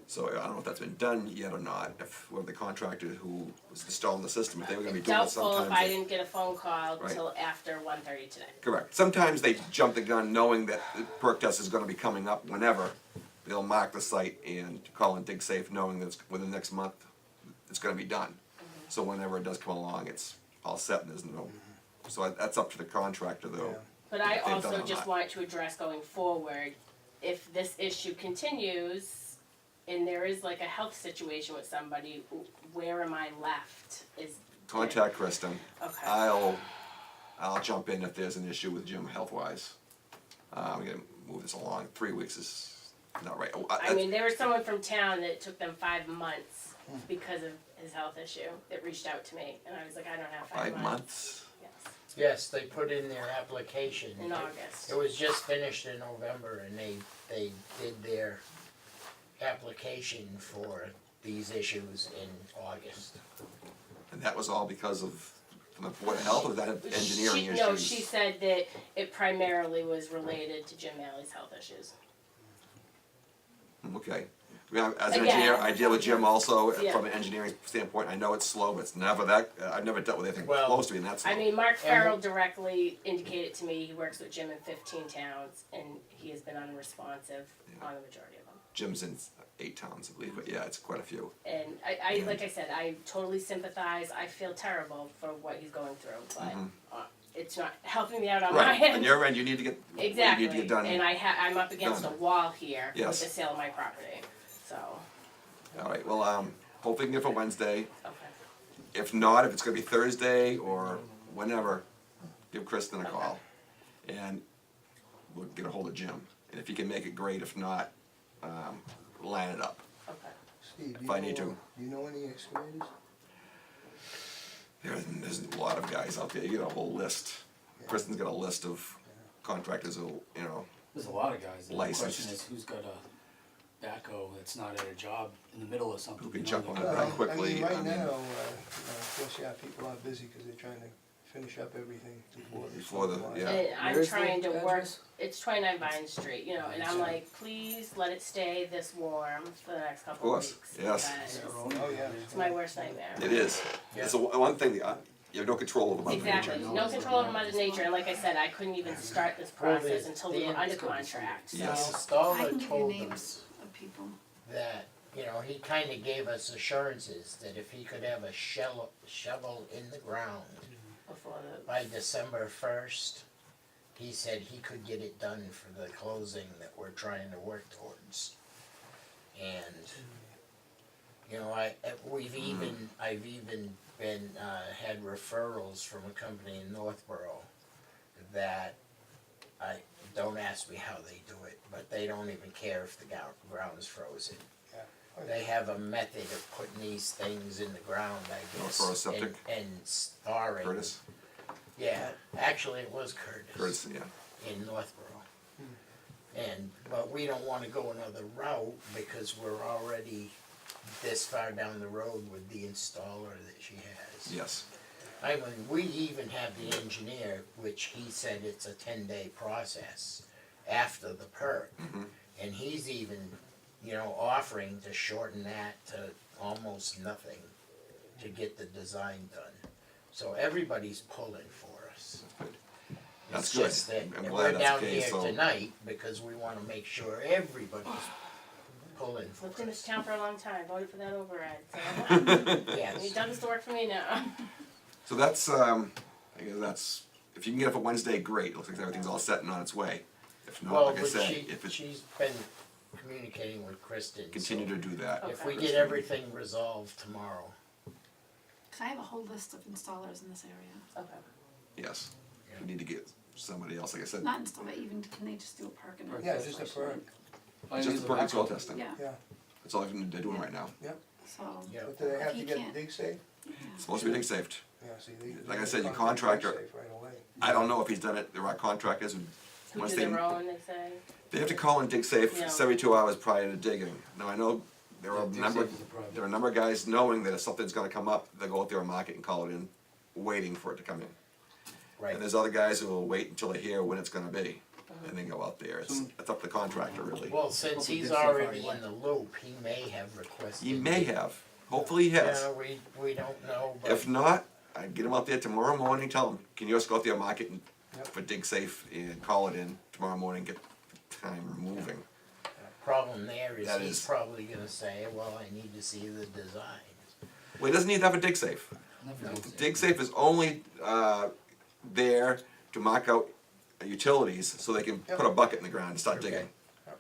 So I don't know if that's been done yet or not, if whoever the contractor who was installing the system, if they were gonna be doing it Doubtful sometimes. if I they- didn't get a phone call Right. till after 1:30 today. Correct. Sometimes they jump the gun knowing that the perk test is gonna be coming up whenever. They'll mark the site and call and dig safe knowing that it's within the next month, it's gonna be done. So whenever it does come along, it's all set and there's no, so that's up to the contractor though. Yeah. But I If they've also done it or just not. want to address going forward, if this issue continues and there is like a health situation with somebody, where am I left? Is, Contact Kristen. okay. I'll jump in if there's an issue with Jim health-wise. We gotta move this along. 3 weeks is not right. Oh, I mean, there was someone from town that took them 5 months because of his health issue that reached out to me, and I was like, I don't have 5 5 months? Yes, Yes, they put in their application. in August. It was just finished in November, and they did their application for these issues in August. And that was all because of, from the Board of Health or that engineering issues? No, she said that it primarily was related to Jim Malley's health issues. Okay. Yeah, as an Again, engineer, I deal with Jim also Yeah. from an engineering standpoint. I know it's slow, but it's never that, I've never dealt with anything Well, close to being that slow. I mean, Mark And- Farrell directly indicated to me he works with Jim in 15 towns, and he has been unresponsive Yeah. on the majority of them. Jim's in 8 towns, I believe, but yeah, it's quite a few. And I like I said, I totally sympathize. I feel terrible for what he's going through, but it's not helping me out on my Right, on end. your end, you need to get, you Exactly. need to get done. And I'm up against a done. wall here with Yes. the sale of my property. So, All right, well, hopefully we can get for Wednesday. okay. If not, if it's gonna be Thursday or whenever, give Kristen a Okay. call. And we'll get a hold of Jim. And if he can make it, great. If not, line it up. Okay. Steve, If I need to. Do you know any excavators? There's a lot of guys out there. You got a whole list. Kristen's got a list of contractors who, you know, There's a lot of guys, the question Licensed. is who's got a backhoe that's not at a job in the middle of something. Who can you know, jump that- on it right quickly. I mean, I right mean- now, of course, yeah, people are busy because they're trying to finish up everything Before the- snowplow. yeah. And I'm Where's the trying to work, address? it's 29 Vine Street, you know, and I'm like, please let it stay this warm for the next couple of course, weeks. yes. Because Oh, yeah. it's my worst nightmare. It is. It's the one thing, you have no control over Mother Exactly, Nature. no control over Mother Nature, and like I said, I couldn't even start this Well, process the- until we the were under it's gonna be contract, so. The Yes. I installer can give you told us names of people. that, you know, he kinda gave us assurances that if he could have a shovel in the ground Before the, by December 1st, he said he could get it done for the closing that we're trying to work towards. And, you know, I've even been, had referrals from a company in Northborough that don't ask me how they do it, but they don't even care if the ground is frozen. They have a method of putting these things in the ground, I guess. Northborough Septic? And storing. Curtis? Yeah, actually it was Curtis. Curtis, yeah. In Northborough. But we don't wanna go another route because we're already this far down the road with the installer that she has. Yes. I mean, we even have the engineer, which he said it's a 10-day process after the perk. And he's even, you know, offering to shorten that to almost nothing to get the design done. So everybody's pulling for us. That's It's good. just that I'm glad we're that's down the here case, so- tonight because we wanna make sure everybody's pulling for Lived in this us. town for a long time, voted for that override, so. Yes. You've done this work for me now. So that's, I guess that's, if you can get it for Wednesday, great, looks like everything's all set and on its way. If not, Well, like I but said, if it, she's been communicating with Kristen, continue so to do that. if we get everything resolved tomorrow, 'Cause I have a whole list of installers in this area. Okay. Yes, we need to get somebody else, like I said, Not install, but even, can they just do a perk and? Yeah, just a perk, just the perk soil testing. Yeah, yeah, That's all they're doing right now. so, yeah. but do they have If to you get can't- dig safe? It's supposed to be dig safed. Yeah, see, they. Like I they said, your contact contractor- dig safe right away. I don't know if he's done it, there are contractors who, Who once do they, their own, they say? they have to call and dig safe Yeah. 72 hours prior to digging. Now, I know there are a Dig number, safe is a problem. there are a number of guys knowing that if something's gonna come up, they'll go out there and mark it and call it in, waiting for it to come in. Right. And there's other guys who will wait until they hear when it's gonna be, and then go out there. It's up to the contractor, really. Well, since Hopefully he's this stuff already already in the loop, he may have requested. He may have, hopefully he has. Yeah, we don't know, but. If not, I'd get him out there tomorrow morning, tell him, can you just go out there and mark it and- Yep. for dig safe and call it in tomorrow morning, get the time moving. Problem there is That he's is- probably gonna say, well, I need to see the designs. Well, he doesn't need to have a dig safe. Never did. Dig safe is only, there to mark out utilities so they can put a bucket in the ground and start digging. Yep.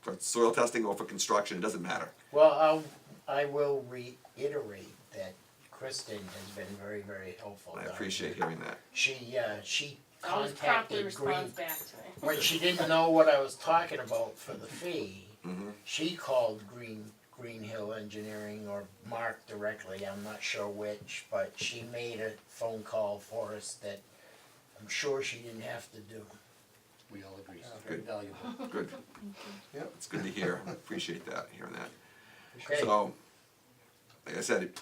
For soil testing or for construction, it doesn't matter. Well, I will reiterate that Kristen has been very, very helpful. I down appreciate here. hearing that. She Always promptly contacted responds Green, back to me. when she didn't know what I was talking about for the fee, Mhm. she called Green Hill Engineering or Mark directly, I'm not sure which, but she made a phone call for us that I'm sure she didn't have to do. We all agree, it's Good. very valuable. Good. Yep. It's good to hear. Appreciate that, hearing that. Okay. So, like I said,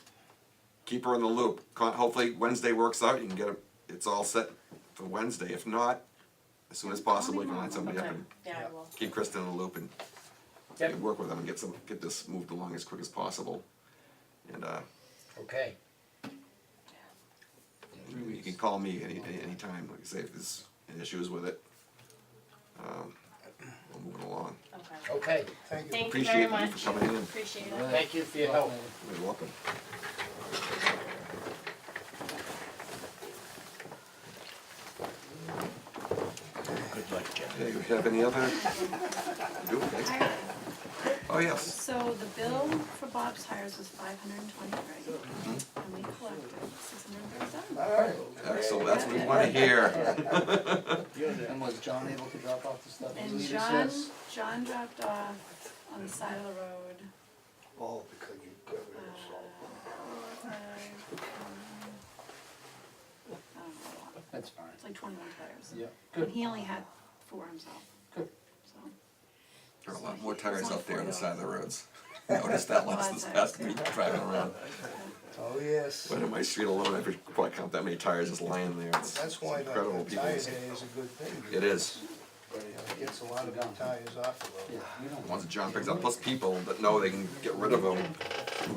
keep her in the loop. Hopefully Wednesday works out, you can get it, it's all set for Wednesday. If not, as soon as possible, you can line somebody up Okay, and yeah, I will. keep Kristen in the loop and Yep. work with them and get this moved along as quick as possible. And, Okay, you can call me anytime, like I say, if there's any issues with it. We'll move it along. Okay. okay, Thank you. Thank you Appreciate very you much. for coming in. Appreciate it. thank you for your help. You're welcome. Good luck, Jeff. Hey, you have any other? You, okay. Oh, yes. So the bill for Bob's tires was $523, and we collected $637. Alright. Excellent, that's what we wanna hear. And was John able to drop off the stuff he And needed? John dropped off on the side of the road. All because you got rid of salt. I don't know a lot. That's fine. It's like 21 tires. Yeah, And good. he only had 4 himself. Good. So, There are a lot more tires out there on the side of the roads. Noticed that this past week driving around. Oh, yes. But in my street alone, I could probably count that many tires just lying there. It's That's why incredible. the People, tire day is a good thing. it is. It gets a lot of the tires off the Yeah, road. we don't Once a John picks up, plus people that know they can get rid of them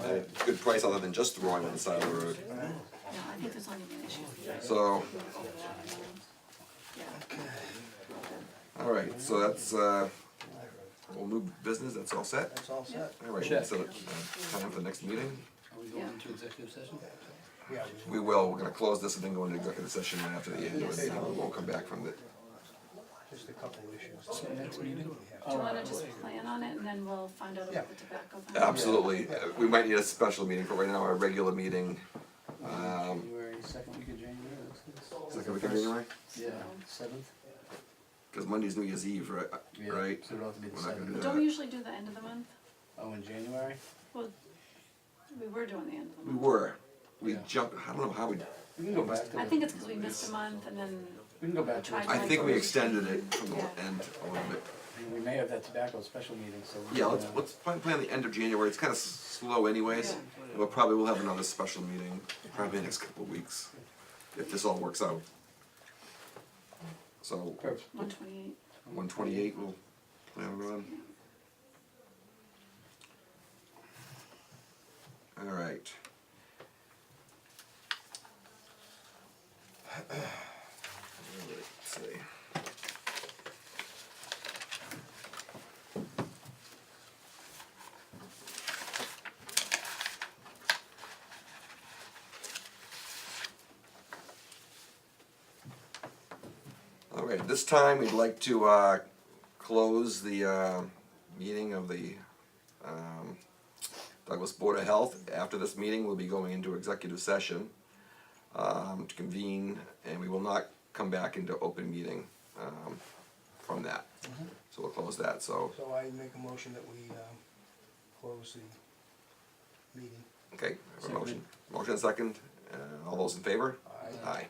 at a good price other than just throwing them on the side of the road. no, I think there's only been issues. So, Yeah. all right, so that's, we'll move business, that's all set? That's all set. All right, Check. so, time for the next meeting? Are we going into executive session? Yeah, We will, we're gonna close this and then go into executive session after the end of the meeting, we won't come back from the, just a couple of issues. So next meeting? Do you wanna just plan on it and then we'll find out Yeah. about the tobacco thing? absolutely, we might need a special meeting, but right now, our regular meeting, January, second week of January, that's second week of January? Yeah, 7th? Cause Monday's New Year's Eve, right? Yeah, Right? so it'll have to be the We're not gonna 7th. do Don't we usually do the end of the month? Oh, in January? Well, we were doing the end of the We month. were, we Yeah. jumped, I don't know how we, We can go back to I the- think it's because we missed a month and then We can go back to tried it. to I like think we go- extended it from the Yeah. end a little bit. We may have that tobacco special meeting, so. we Yeah, can, let's plan the end of January, it's kinda slow anyways. We'll probably have another special meeting, probably next couple of weeks, if this all works out. So, Perfect. 128. 128 we'll plan on. Alright. see. All right, this time we'd like to close the meeting of the Douglas Board of Health. After this meeting, we'll be going into executive session to convene, and we will not come back into open meeting from that. So we'll close that, so, So I make a motion that we, close the meeting. okay, I have a motion. Motion and second, all those in favor? Aye. Aye.